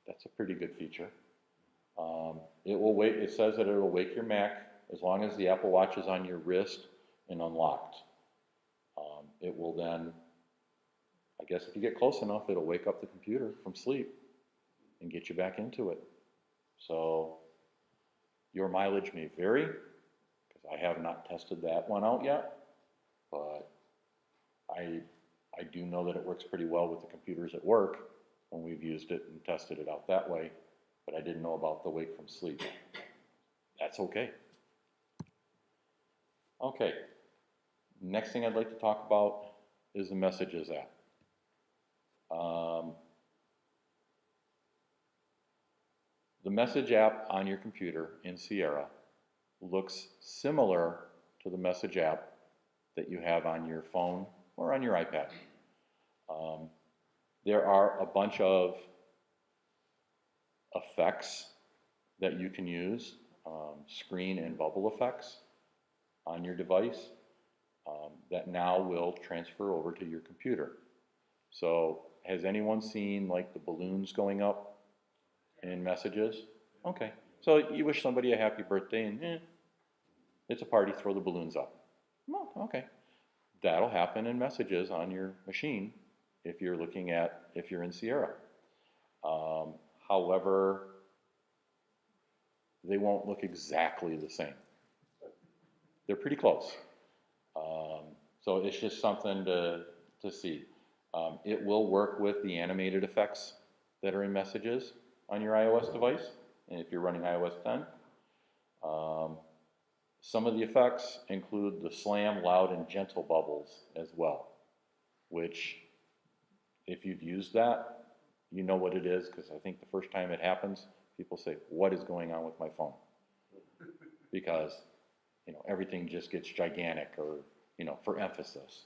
That's a pretty good feature. It will wake. It says that it will wake your Mac as long as the Apple Watch is on your wrist and unlocked. It will then, I guess if you get close enough, it'll wake up the computer from sleep and get you back into it. So your mileage may vary, because I have not tested that one out yet, but I do know that it works pretty well with the computers at work when we've used it and tested it out that way, but I didn't know about the wake from sleep. That's okay. Okay, next thing I'd like to talk about is the Messages app. The Message app on your computer in Sierra looks similar to the Message app that you have on your phone or on your iPad. There are a bunch of effects that you can use, screen and bubble effects on your device that now will transfer over to your computer. So has anyone seen like the balloons going up in Messages? Okay, so you wish somebody a happy birthday and it's a party, throw the balloons up. Oh, okay. That'll happen in Messages on your machine if you're in Sierra. However, they won't look exactly the same. They're pretty close. So it's just something to see. It will work with the animated effects that are in Messages on your iOS device, and if you're running iOS 10. Some of the effects include the slam, loud, and gentle bubbles as well, which if you've used that, you know what it is, because I think the first time it happens, people say, what is going on with my phone? Because, everything just gets gigantic or, for emphasis.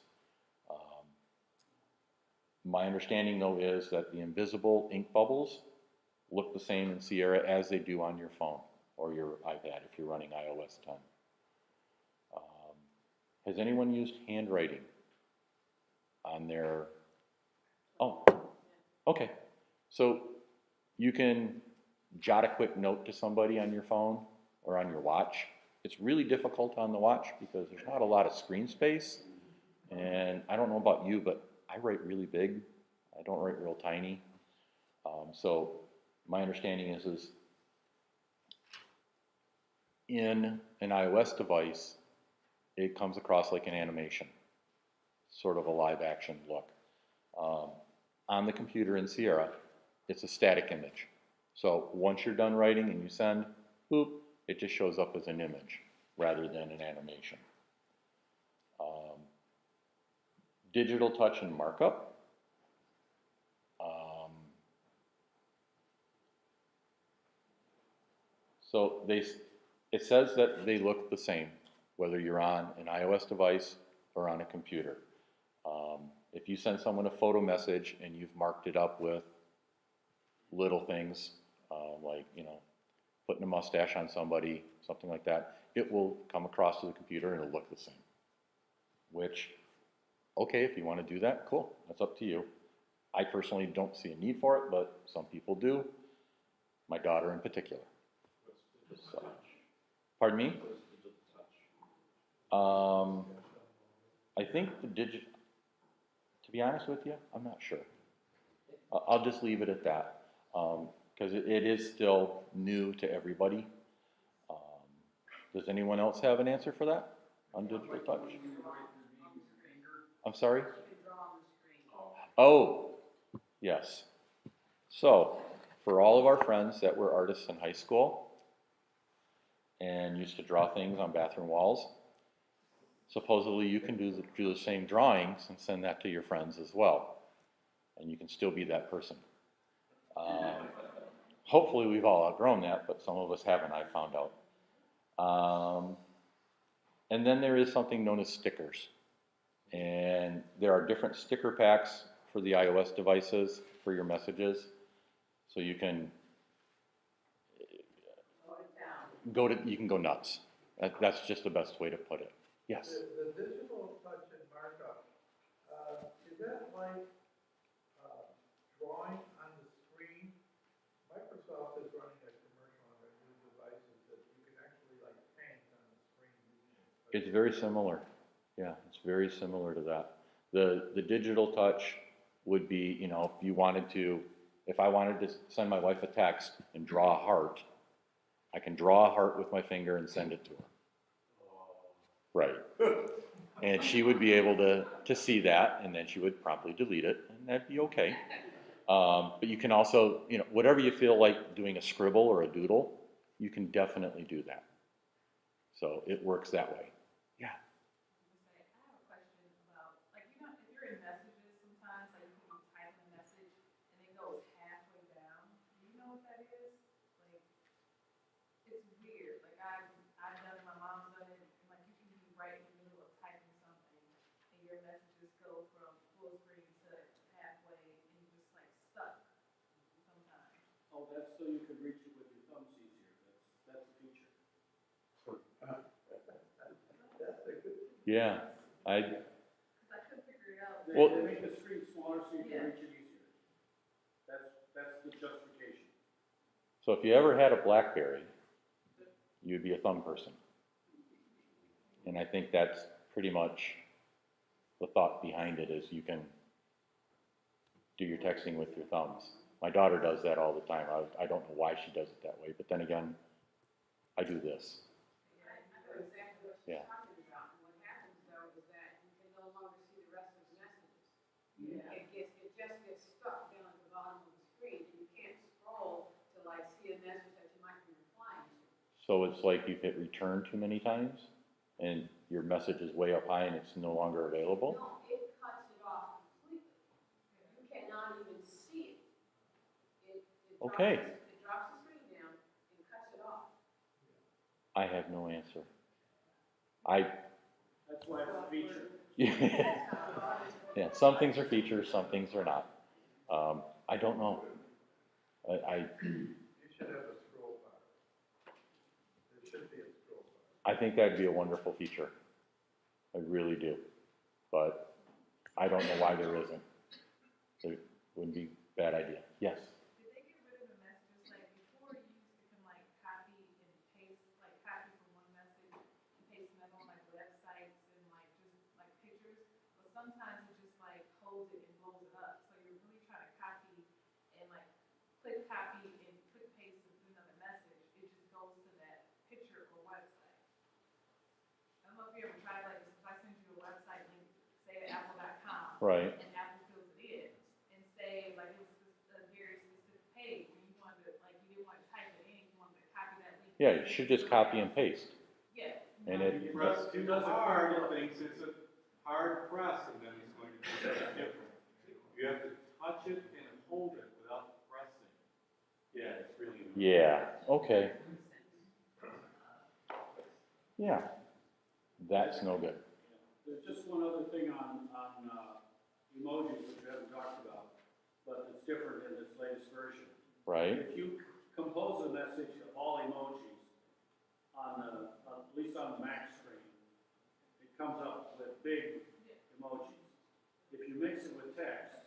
My understanding, though, is that the invisible ink bubbles look the same in Sierra as they do on your phone or your iPad if you're running iOS 10. Has anyone used handwriting on their... Oh, okay. So you can jot a quick note to somebody on your phone or on your watch. It's really difficult on the watch because there's not a lot of screen space. And I don't know about you, but I write really big. I don't write real tiny. So my understanding is in an iOS device, it comes across like an animation, sort of a live action look. On the computer in Sierra, it's a static image. So once you're done writing and you send, boop, it just shows up as an image rather than an animation. Digital touch and markup. So it says that they look the same, whether you're on an iOS device or on a computer. If you send someone a photo message and you've marked it up with little things, like, putting a mustache on somebody, something like that, it will come across to the computer and it'll look the same. Which, okay, if you want to do that, cool, that's up to you. I personally don't see a need for it, but some people do, my daughter in particular. So, pardon me? I think to be honest with you, I'm not sure. I'll just leave it at that, because it is still new to everybody. Does anyone else have an answer for that on digital touch? I'm sorry? Oh, yes. So, for all of our friends that were artists in high school and used to draw things on bathroom walls, supposedly you can do the same drawings and send that to your friends as well. And you can still be that person. Hopefully we've all outgrown that, but some of us haven't, I found out. And then there is something known as stickers. And there are different sticker packs for the iOS devices for your messages. So you can you can go nuts. That's just the best way to put it. Yes? The digital touch and markup, is that like drawing on the screen? Microsoft is running a commercial on their new devices that you can actually like paint on the screen. It's very similar. Yeah, it's very similar to that. The digital touch would be, you know, if I wanted to send my wife a text and draw a heart, I can draw a heart with my finger and send it to her. Right. And she would be able to see that, and then she would promptly delete it, and that'd be okay. But you can also, you know, whatever you feel like doing a scribble or a doodle, you can definitely do that. So it works that way. Yeah. I have a question about, like, you know, if you're in messages sometimes, like you can type in a message and it goes halfway down. Do you know what that is? Like, it's weird. Like, I've done it, my mom's done it, and like you can be right in the middle of typing something and your messages go from full screen to halfway and you're just like stuck sometimes. Oh, that's so you can reach it with your thumbs easier. That's a feature. Yeah. Because I couldn't figure it out. Well- They make the screen smaller so you can reach it easier. That's the justification. So if you ever had a BlackBerry, you'd be a thumb person. And I think that's pretty much the thought behind it, is you can do your texting with your thumbs. My daughter does that all the time. I don't know why she does it that way, but then again, I do this. Yeah, I know exactly what Yeah. she's talking about. And what happens though is that you can no longer see the rest of the messages. It just gets stuck down at the bottom of the screen. And you can't scroll to like see a message that you might be replying to. So it's like you've hit return too many times, and your message is way up high and it's no longer available? No, it cuts it off completely. You cannot even see it. Okay. It drops the screen down and cuts it off. I have no answer. That's why it's a feature. Yeah, some things are features, some things are not. I don't know. You should have a scroll bar. There should be a scroll bar. I think that'd be a wonderful feature. I really do. But I don't know why there isn't. It wouldn't be a bad idea. Yes? Did they get rid of the messages? Like before, you used to can like copy and paste, like copy from one message and paste them on like websites and like just like pictures. But sometimes it just like holds it and blows it up. So you're really trying to copy and like click copy and click paste and do another message. It just goes to that picture or website. I don't know if you ever tried like this. If I send you a website link, say to apple.com. Right. And Apple fills it in and say like it was a very specific page and you wanted to like you didn't want to type it in, you wanted to copy that link. Yeah, you should just copy and paste. Yeah. And If you it, press too hard, it thinks it's a hard press, and then it's going to do something different. You have to touch it and hold it without pressing. Yeah, it's really. yeah, okay. Yeah, that's no good. There's just one other thing on emojis which we haven't talked about, but it's different in this latest version. Right? If you compose a message of all emojis at least on the Mac screen, it comes up with big emojis. If you mix it with text,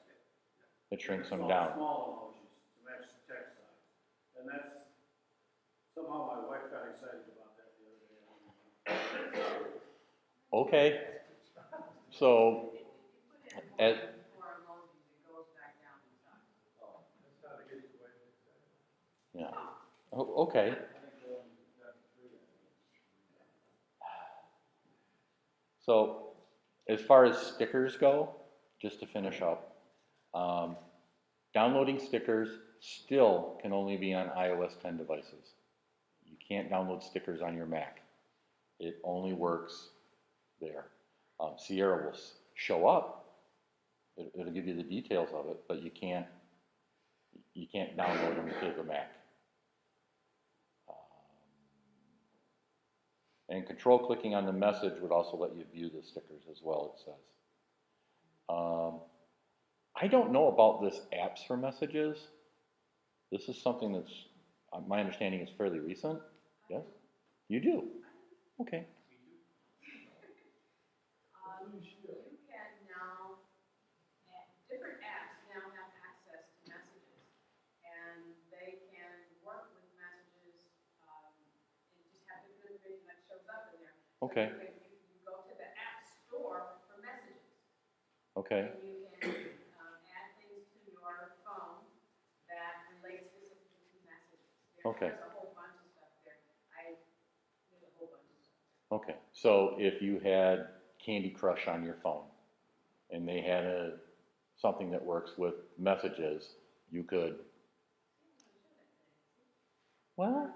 It shrinks them it's all down. small emojis to match the text size. And that's, somehow my wife got excited about that the other day. Okay. So, as, For emojis, it goes back down inside. That's how to get your wife excited. yeah. Okay. So, as far as stickers go, just to finish up, downloading stickers still can only be on iOS 10 devices. You can't download stickers on your Mac. It only works there. Sierra will show up. It'll give you the details of it, but you can't download them to the Mac. And control clicking on the message would also let you view the stickers as well, it says. I don't know about this apps for messages. This is something that's, my understanding is fairly recent. Yes? You do? Okay. You can now, different apps now have access to messages, and they can work with messages, and just have different information that shows up in there. Okay. So you go to the app store for messages. Okay. And you can add things to your phone that relate specifically to messages. Okay. There's a whole bunch of stuff there. There's a whole bunch of stuff there. Okay. So if you had Candy Crush on your phone and they had something that works with messages, you could, well,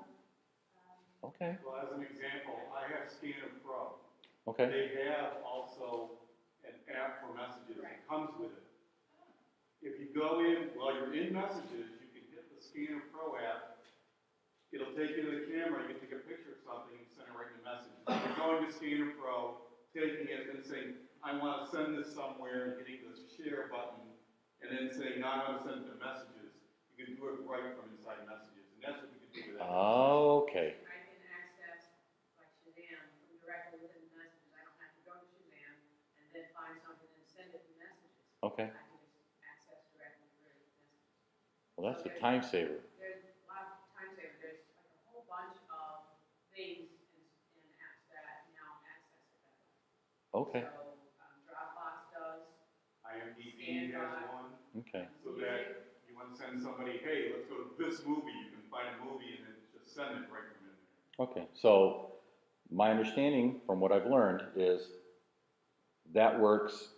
okay. Well, as an example, I have Scanner Pro. Okay. They have also an app for messages that comes with it. If you go in, while you're in messages, you can hit the Scanner Pro app. It'll take you to the camera, you can take a picture of something and send it right in the message. So you're going to Scanner Pro, taking it and saying, I want to send this somewhere, and hitting the share button, and then saying, no, I want to send it to messages. You can do it right from inside messages, and that's what you can do with that. Okay. I can access, like Shazam, from directly within the messages. I don't have to go to Shazam and then find something and send it in messages. Okay. I can just access directly through messages. Well, that's a time saver. There's a lot of time saver. There's like a whole bunch of things and apps that now access it that way. Okay. So Dropbox does. IMDb has one. Okay. So that you want to send somebody, hey, let's go to this movie, you can find a movie and then just send it right from in there. Okay. So my understanding from what I've learned is that works.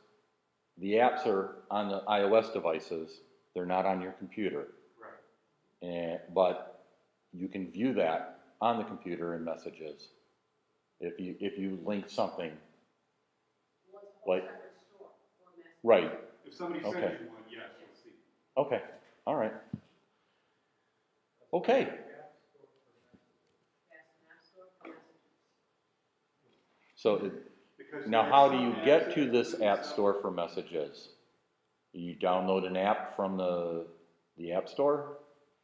The apps are on the iOS devices. They're not on your computer. Right. But you can view that on the computer in messages if you link something. Well, it's a whole Like- separate store for messages. Right. If somebody sends Okay. you one, yes, you'll see. Okay. All right. Okay. Yes, an app store for messages. So Because now you how have do some you apps get that to this include app stuff- store for messages? You download an app from the app store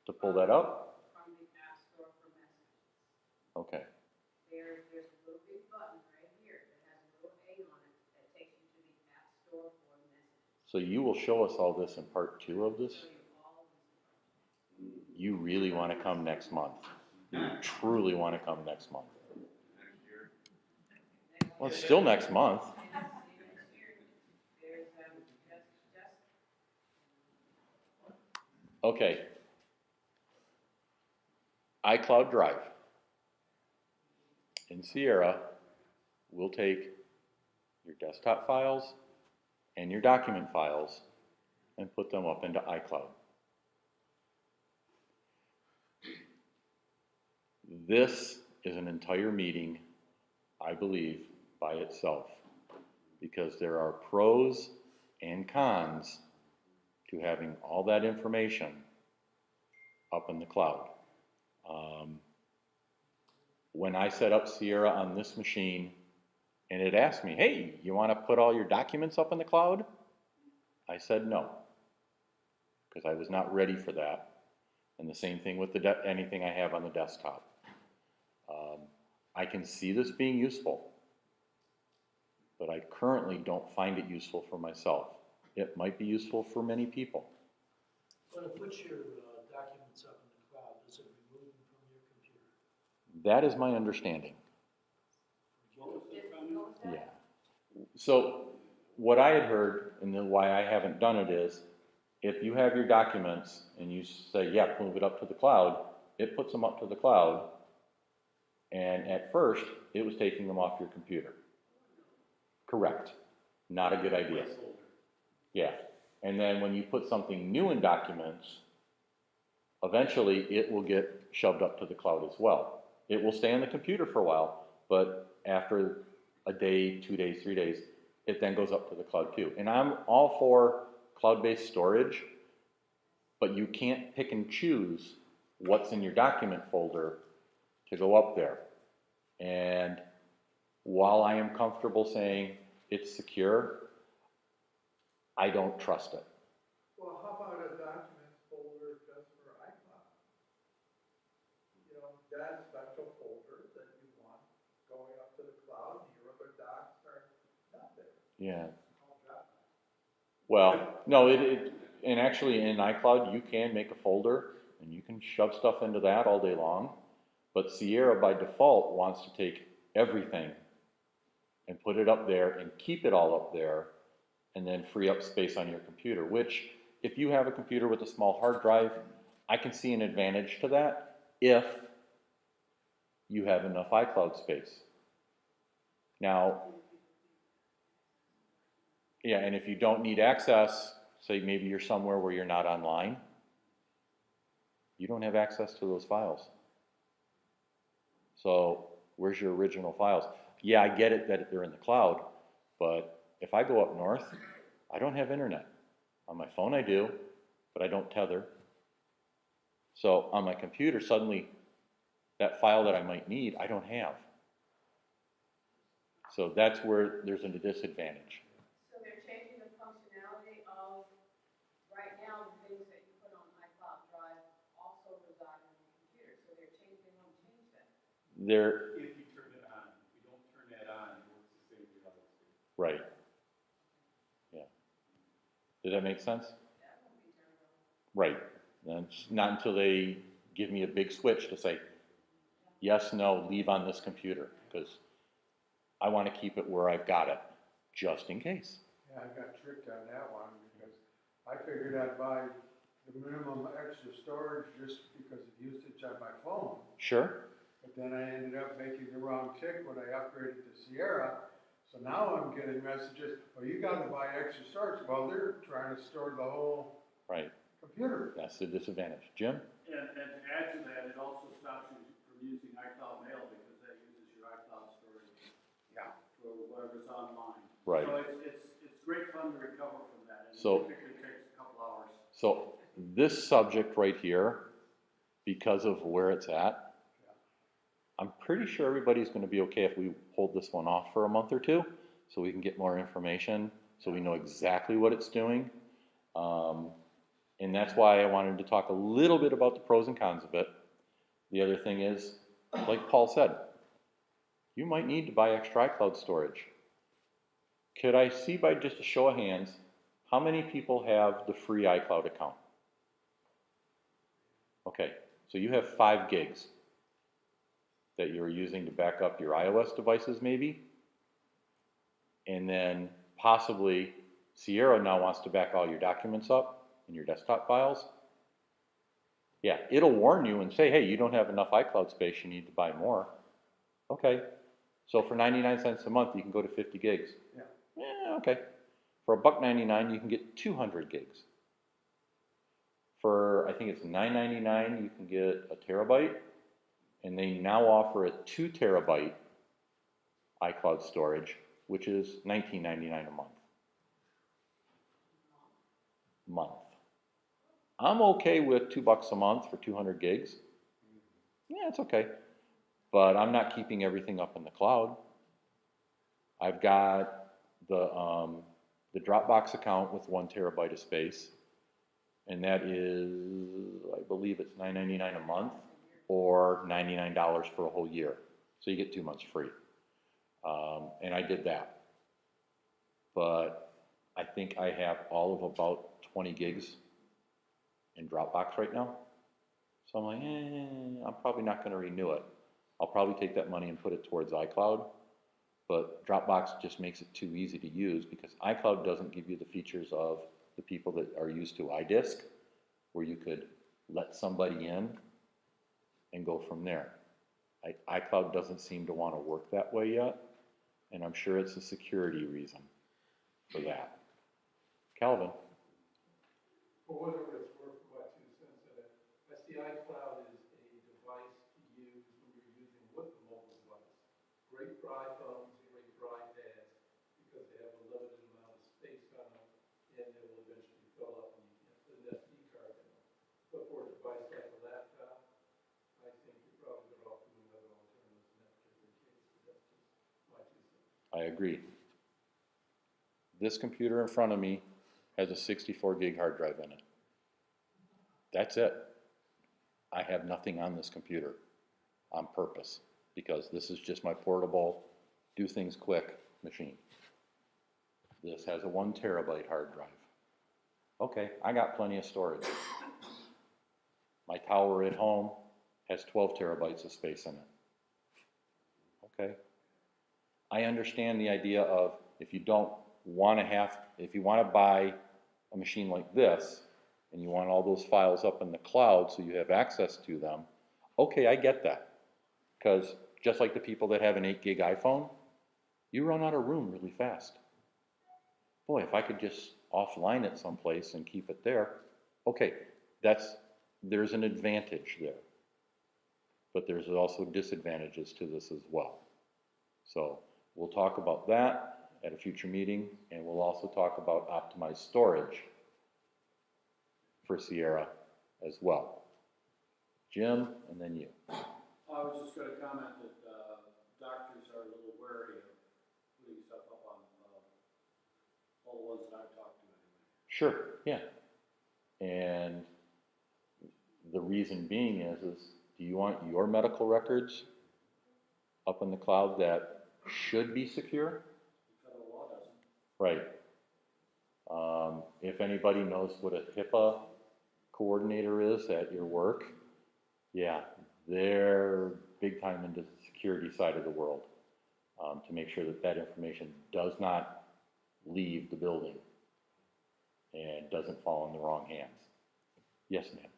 to pull that up? From the app store for messages. Okay. There's a little big button right here that has a little A on it that takes you to the app store for messages. So you will show us all this in part 2 of this? Show you all of these. You really want to come next month. You truly want to come next month. Next year. Well, it's still next month. Next year, there's just Okay. iCloud Drive. In Sierra, we'll take your desktop files and your document files and put them up into iCloud. This is an entire meeting, I believe, by itself, because there are pros and cons to having all that information up in the cloud. When I set up Sierra on this machine and it asked me, hey, you want to put all your documents up in the cloud? I said no, because I was not ready for that. And the same thing with anything I have on the desktop. I can see this being useful, but I currently don't find it useful for myself. It might be useful for many people. When it puts your documents up in the cloud, does it remove them from your computer? That is my understanding. Yeah. So what I had heard, and then why I haven't done it is, if you have your documents and you say, yeah, move it up to the cloud, it puts them up to the cloud. And at first, it was taking them off your computer. Correct. Not a good idea. Yeah. And then when you put something new in documents, eventually it will get shoved up to the cloud as well. It will stay on the computer for a while, but after a day, 2 days, 3 days, it then goes up to the cloud too. And I'm all for cloud-based storage, but you can't pick and choose what's in your document folder to go up there. And while I am comfortable saying it's secure, I don't trust it. Well, how about a documents folder just for iCloud? You know, that special folder that you want going up to the cloud, your other docs are not there. Yeah. Well, no, and actually in iCloud, you can make a folder and you can shove stuff into that all day long. But Sierra by default wants to take everything and put it up there and keep it all up there and then free up space on your computer, which if you have a computer with a small hard drive, I can see an advantage to that if you have enough iCloud space. Now, yeah, and if you don't need access, say maybe you're somewhere where you're not online, you don't have access to those files. So where's your original files? Yeah, I get it that they're in the cloud, but if I go up north, I don't have internet. On my phone I do, but I don't tether. So on my computer, suddenly that file that I might need, I don't have. So that's where there's a disadvantage. So they're changing the functionality of, right now, the things that you put on iCloud Drive also reside on your computer, so they won't change that. If you turn it on, if you don't turn that on, it works the same way others do. Right. Yeah. Did that make sense? That won't be turned on. Right. And it's not until they give me a big switch to say, yes, no, leave on this computer, because I want to keep it where I've got it, just in case. Yeah, I got tricked on that one because I figured I'd buy the minimum extra storage just because of usage on my phone. Sure. But then I ended up making the wrong tick when I upgraded to Sierra. So now I'm getting messages, oh, you got to buy extra storage. Well, they're trying to store the whole Right. computer. That's the disadvantage. Jim? And to add to that, it also stops you from using iCloud Mail because that uses your iCloud storage. Yeah. For whatever's online. Right. So it's great fun to recover from that, and So- it typically takes a couple hours. So this subject right here, because of where it's at, I'm pretty sure everybody's going to be okay if we hold this one off for a month or two so we can get more information, so we know exactly what it's doing. And that's why I wanted to talk a little bit about the pros and cons of it. The other thing is, like Paul said, you might need to buy extra iCloud storage. Could I see by just a show of hands, how many people have the free iCloud account? Okay, so you have 5 gigs that you're using to back up your iOS devices maybe. And then possibly Sierra now wants to back all your documents up and your desktop files. Yeah, it'll warn you and say, hey, you don't have enough iCloud space, you need to buy more. Okay, so for 99 cents a month, you can go to 50 gigs. Yeah, okay. For $1.99, you can get 200 gigs. For, I think it's $9.99, you can get a terabyte. And they now offer a 2 terabyte iCloud storage, which is $19.99 a month. I'm okay with $2 a month for 200 gigs. Yeah, it's okay. But I'm not keeping everything up in the cloud. I've got the Dropbox account with 1 terabyte of space, and that is, I believe it's $9.99 a month or $99 for a whole year. So you get 2 months free. And I did that. But I think I have all of about 20 gigs in Dropbox right now. So I'm like, I'm probably not going to renew it. I'll probably take that money and put it towards iCloud. But Dropbox just makes it too easy to use because iCloud doesn't give you the features of the people that are used to iDisk, where you could let somebody in and go from there. iCloud doesn't seem to want to work that way yet, and I'm sure it's a security reason for that. Calvin? For whatever it's worth, about 2 cents of it, I see I agree. This computer in front of me has a 64 gig hard drive in it. That's it. I have nothing on this computer on purpose because this is just my portable, do things quick machine. This has a 1 terabyte hard drive. Okay, I got plenty of storage. My tower at home has 12 terabytes of space in it. Okay. I understand the idea of if you don't want to have, if you want to buy a machine like this and you want all those files up in the cloud so you have access to them, okay, I get that. Because just like the people that have an 8 gig iPhone, you run out of room really fast. Boy, if I could just offline it someplace and keep it there, okay, there's an advantage there. But there's also disadvantages to this as well. So we'll talk about that at a future meeting, and we'll also talk about optimized storage for Sierra as well. Jim, and then you. I was just gonna comment that, doctors are a little wary of putting stuff up on, all the ones that I've talked to anyway. Sure, yeah. And the reason being is do you want your medical records up in the cloud that should be secure? Federal law doesn't. Right. If anybody knows what a HIPAA coordinator is at your work, yeah, they're big time into the security side of the world to make sure that that information does not leave the building and doesn't fall in the wrong hands. Yes, ma'am.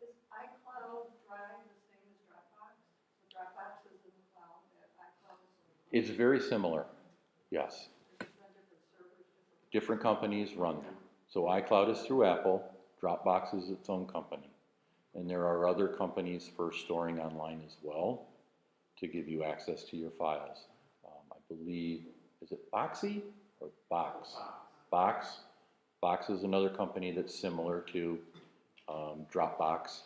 Is iCloud Drive the same as Dropbox? So Dropbox is in the cloud, and iCloud is in the cloud? It's very similar, yes. It's on different servers, Different companies run them. So iCloud is through Apple, Dropbox is its own company. And there are other companies for storing online as well to give you access to your files. I believe, is it Boxy or Box? Box. Box is another company that's similar to Dropbox.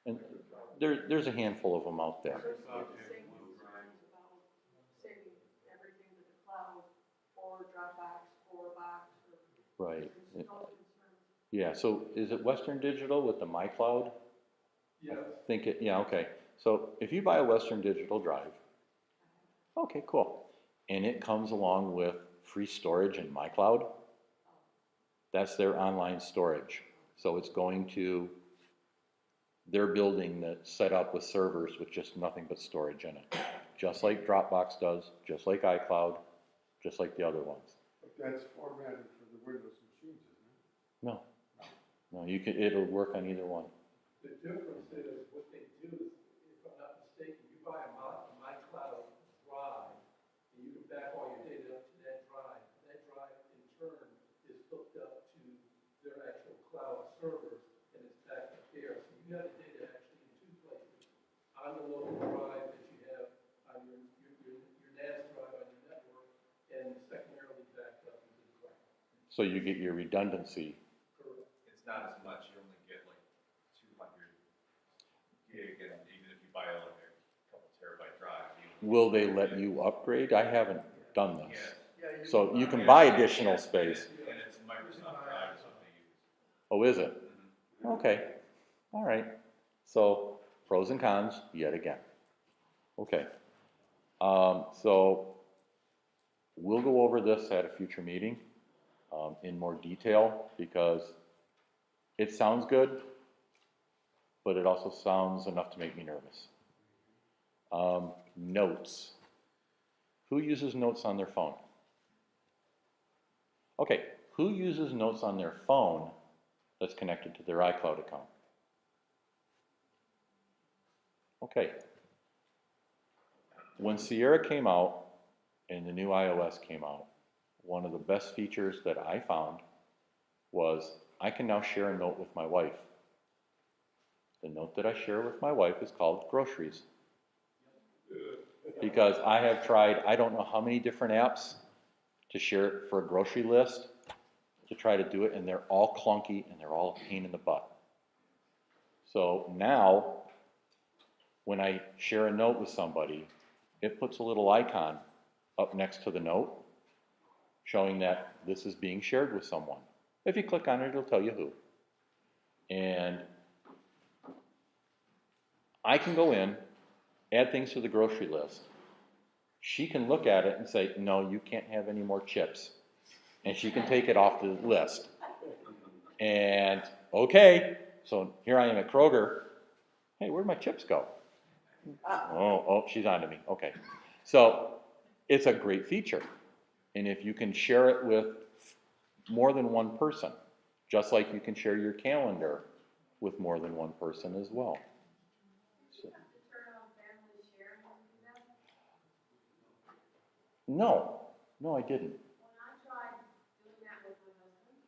And there's a handful of them out there. There's the same concerns about saving everything to the cloud or Dropbox or Box or. Right. There's no concerns. Yeah, so is it Western Digital with the MyCloud? Yes. Yeah, okay. So if you buy a Western Digital drive, okay, cool. And it comes along with free storage in MyCloud. That's their online storage. So it's going to their building that's set up with servers with just nothing but storage in it. Just like Dropbox does, just like iCloud, just like the other ones. But that's formatted for the Windows machines, isn't it? No. No, it'll work on either one. The difference is what they do is, if I'm not mistaken, you buy a MyCloud drive, and you can back all your data up to that drive. That drive, in turn, is hooked up to their actual cloud servers, and it's backed up there. So you have the data actually in two places. On the local drive that you have on your NAS drive on your network, and secondarily backed up into the cloud. So you get your redundancy. Correct. It's not as much, you only get like 200 gig, and even if you buy like a couple terabyte drive, Will they let you upgrade? I haven't done this. yeah. So you can buy additional space. And it's Microsoft Drive is what they use. Oh, is it? Okay. All right. So pros and cons yet again. Okay. So we'll go over this at a future meeting in more detail because it sounds good, but it also sounds enough to make me nervous. Notes. Who uses notes on their phone? Okay, who uses notes on their phone that's connected to their iCloud account? Okay. When Sierra came out and the new iOS came out, one of the best features that I found was I can now share a note with my wife. The note that I share with my wife is called groceries. Because I have tried, I don't know how many different apps to share for a grocery list to try to do it, and they're all clunky and they're all a pain in the butt. So now, when I share a note with somebody, it puts a little icon up next to the note, showing that this is being shared with someone. If you click on it, it'll tell you who. And I can go in, add things to the grocery list. She can look at it and say, no, you can't have any more chips. And she can take it off the list. And, okay, so here I am at Kroger. Hey, where'd my chips go? Oh, she's on to me. Okay. So it's a great feature. And if you can share it with more than one person, just like you can share your calendar with more than one person as well. So, no, I didn't. When I tried doing that with my husband,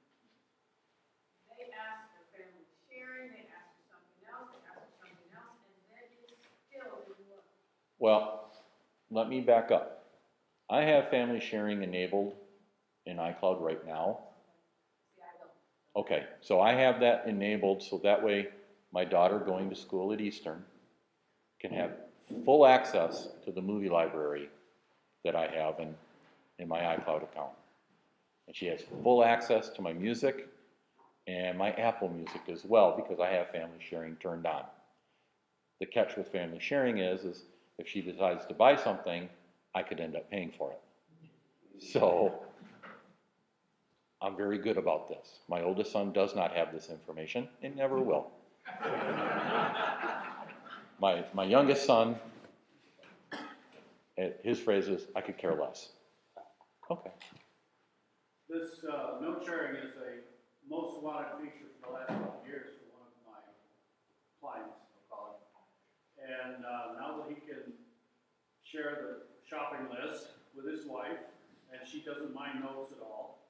they asked for family sharing, they asked for something else, and then it still didn't work. Well, let me back up. I have family sharing enabled in iCloud right now. See, I don't. Okay, so I have that enabled so that way my daughter going to school at Eastern can have full access to the movie library that I have in my iCloud account. And she has full access to my music and my Apple Music as well because I have family sharing turned on. The catch with family sharing is if she decides to buy something, I could end up paying for it. So I'm very good about this. My oldest son does not have this information and never will. My youngest son, his phrase is, I could care less. Okay. This note sharing is a most wanted feature for the last couple of years for one of my clients, I'll call it. And now that he can share the shopping list with his wife, and she doesn't mind notes at all,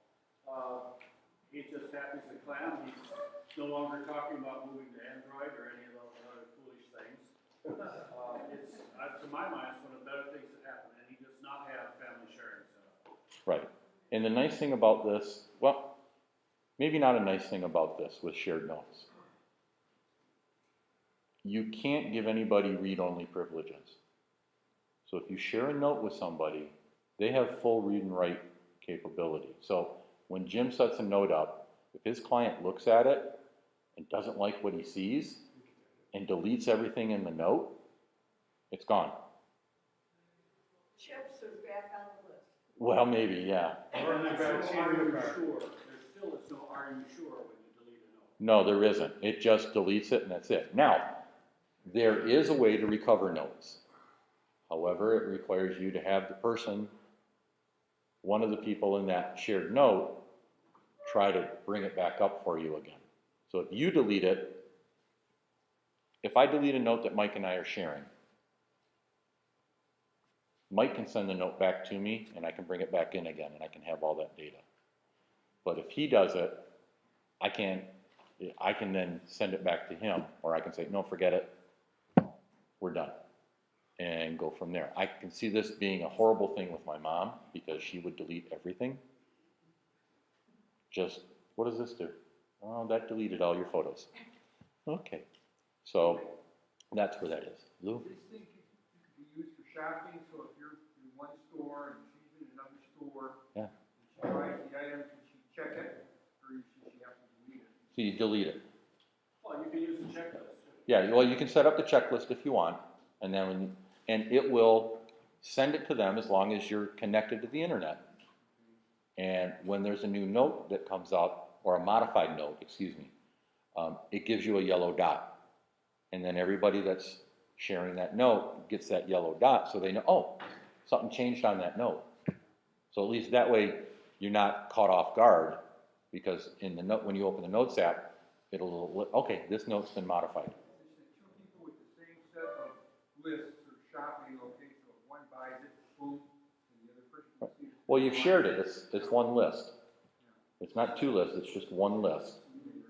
he's just happy as a clam. He's no longer talking about moving to Android or any of those other foolish things. To my mind, it's one of the better things that happen, and he does not have family sharing set up. Right. And the nice thing about this, well, maybe not a nice thing about this with shared notes. You can't give anybody read-only privileges. So if you share a note with somebody, they have full read and write capability. So when Jim sets a note up, if his client looks at it and doesn't like what he sees and deletes everything in the note, it's gone. Chips are back on the list. Well, maybe, yeah. Or there's no are you sure? There still is no are you sure when you delete a note. No, there isn't. It just deletes it and that's it. Now, there is a way to recover notes. However, it requires you to have the person, one of the people in that shared note, try to bring it back up for you again. So if you delete it, if I delete a note that Mike and I are sharing, Mike can send the note back to me and I can bring it back in again and I can have all that data. But if he does it, I can then send it back to him, or I can say, no, forget it, we're done, and go from there. I can see this being a horrible thing with my mom because she would delete everything. Just, what does this do? Oh, that deleted all your photos. Okay, so that's where that is. Lou? These things could be used for shopping, so if you're in one store and she's in another store, Yeah. and she buys the item, can she check it, or should she have to delete it? So you delete it. Well, you can use the checklist too. Yeah, well, you can set up the checklist if you want, and then and it will send it to them as long as you're connected to the internet. And when there's a new note that comes out, or a modified note, excuse me, it gives you a yellow dot. And then everybody that's sharing that note gets that yellow dot so they know, oh, something changed on that note. So at least that way you're not caught off guard, because in the note, when you open the Notes app, it'll, okay, this note's been modified. Two people with the same set of lists or shopping, okay, so if one buys it, boom, and the other person can see it. Well, you've shared it. It's one list. It's not two lists. It's just one list,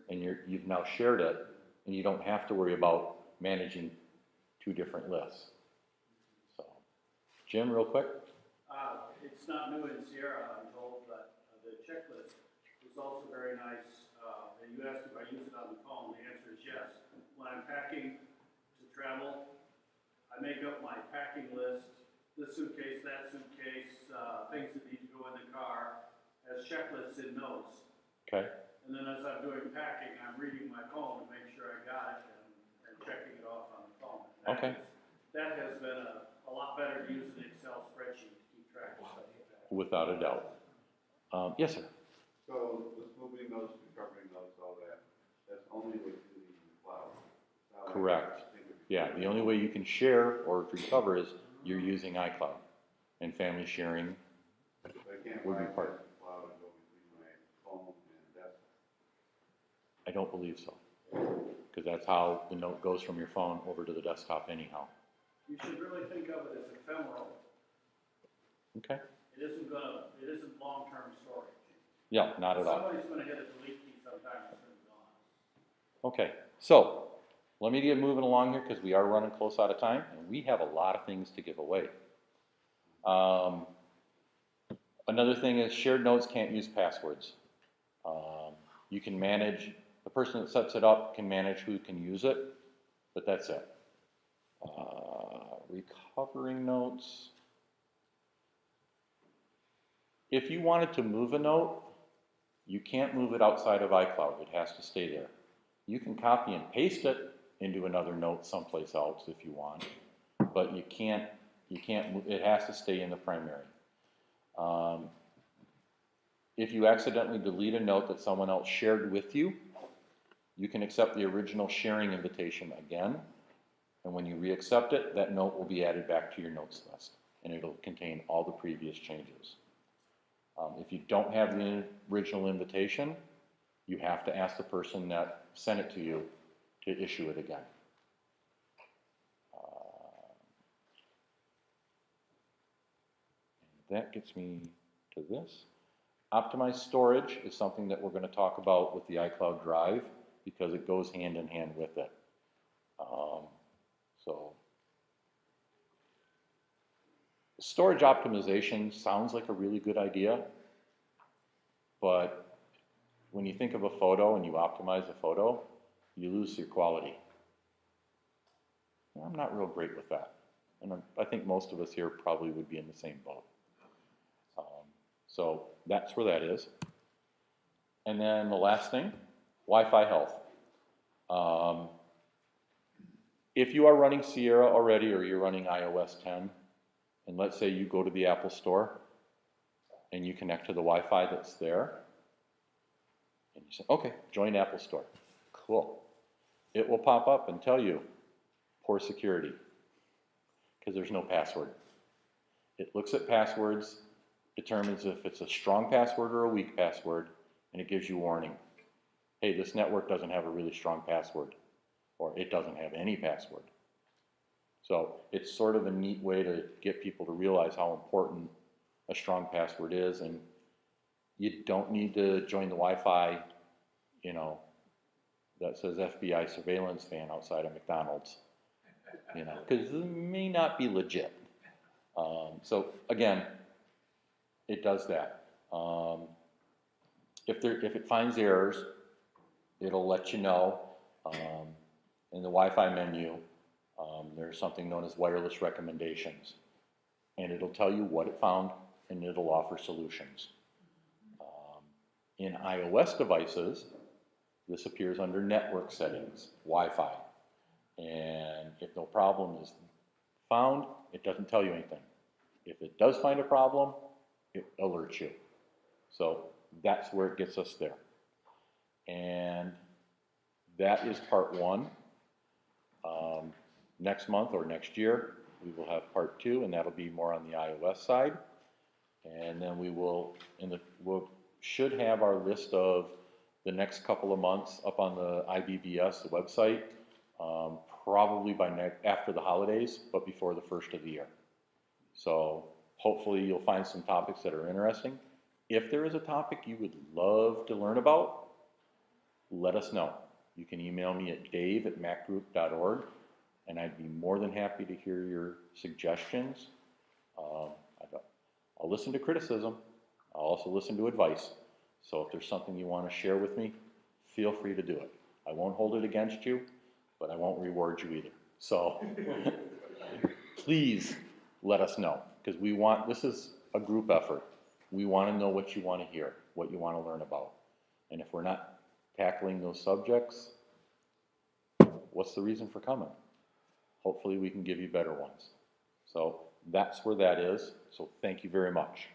and you've now shared it, and you don't have to worry about managing two different lists. So, Jim, real quick. It's not new in Sierra, I'm told, but the checklist is also very nice. And you asked if I use it on the phone. The answer is yes. When I'm packing to travel, I make up my packing list this suitcase, that suitcase, things that need to go in the car, as checklists in notes. Okay, And then as I'm doing packing, I'm reading my phone to make sure I got it and checking it off on the phone. Okay. That has been a lot better to use an Excel spreadsheet to keep track of stuff like that. without a doubt. Yes, sir. So this moving notes, recovering notes, all that, that's only with the cloud. Not like Correct. I think it'd be- Yeah, the only way you can share or recover is you're using iCloud. And family sharing, I can't would be bypass part- the cloud and go between my phone and desktop. I don't believe so. Because that's how the note goes from your phone over to the desktop anyhow. You should really think of it as ephemeral. Okay? It isn't long-term storage. Yeah, not at all. Somebody's gonna hit a delete key sometime, it's gonna be gone. Okay, so let me get moving along here because we are running close out of time and we have a lot of things to give away. Another thing is shared notes can't use passwords. You can manage, the person that sets it up can manage who can use it, but that's it. Recovering notes. If you wanted to move a note, you can't move it outside of iCloud. It has to stay there. You can copy and paste it into another note someplace else if you want, but you can't, it has to stay in the primary. If you accidentally delete a note that someone else shared with you, you can accept the original sharing invitation again, and when you re-accept it, that note will be added back to your notes list, and it'll contain all the previous changes. If you don't have the original invitation, you have to ask the person that sent it to you to issue it again. And that gets me to this. Optimized storage is something that we're going to talk about with the iCloud Drive because it goes hand in hand with it. Storage optimization sounds like a really good idea, but when you think of a photo and you optimize a photo, you lose your quality. I'm not real great with that, and I think most of us here probably would be in the same boat. So that's where that is. And then the last thing, Wi-Fi health. If you are running Sierra already or you're running iOS 10, and let's say you go to the Apple Store and you connect to the Wi-Fi that's there, and you say, okay, join Apple Store. Cool. It will pop up and tell you, poor security, because there's no password. It looks at passwords, determines if it's a strong password or a weak password, and it gives you warning. Hey, this network doesn't have a really strong password, or it doesn't have any password. So it's sort of a neat way to get people to realize how important a strong password is, and you don't need to join the Wi-Fi, you know, that says FBI surveillance fan outside of McDonald's, you know, because it may not be legit. So again, it does that. If it finds errors, it'll let you know. In the Wi-Fi menu, there's something known as wireless recommendations, and it'll tell you what it found, and it'll offer solutions. In iOS devices, this appears under network settings, Wi-Fi, and if no problem is found, it doesn't tell you anything. If it does find a problem, it alerts you. So that's where it gets us there. And that is part one. Next month or next year, we will have part two, and that'll be more on the iOS side. And then we will, should have our list of the next couple of months up on the IBBS, the website, probably by after the holidays, but before the first of the year. So hopefully you'll find some topics that are interesting. If there is a topic you would love to learn about, let us know. You can email me at dave@macgroup.org, and I'd be more than happy to hear your suggestions. I'll listen to criticism. I'll also listen to advice. So if there's something you want to share with me, feel free to do it. I won't hold it against you, but I won't reward you either. So please let us know, because we want, this is a group effort. We want to know what you want to hear, what you want to learn about. And if we're not tackling those subjects, what's the reason for coming? Hopefully we can give you better ones. So that's where that is. So thank you very much.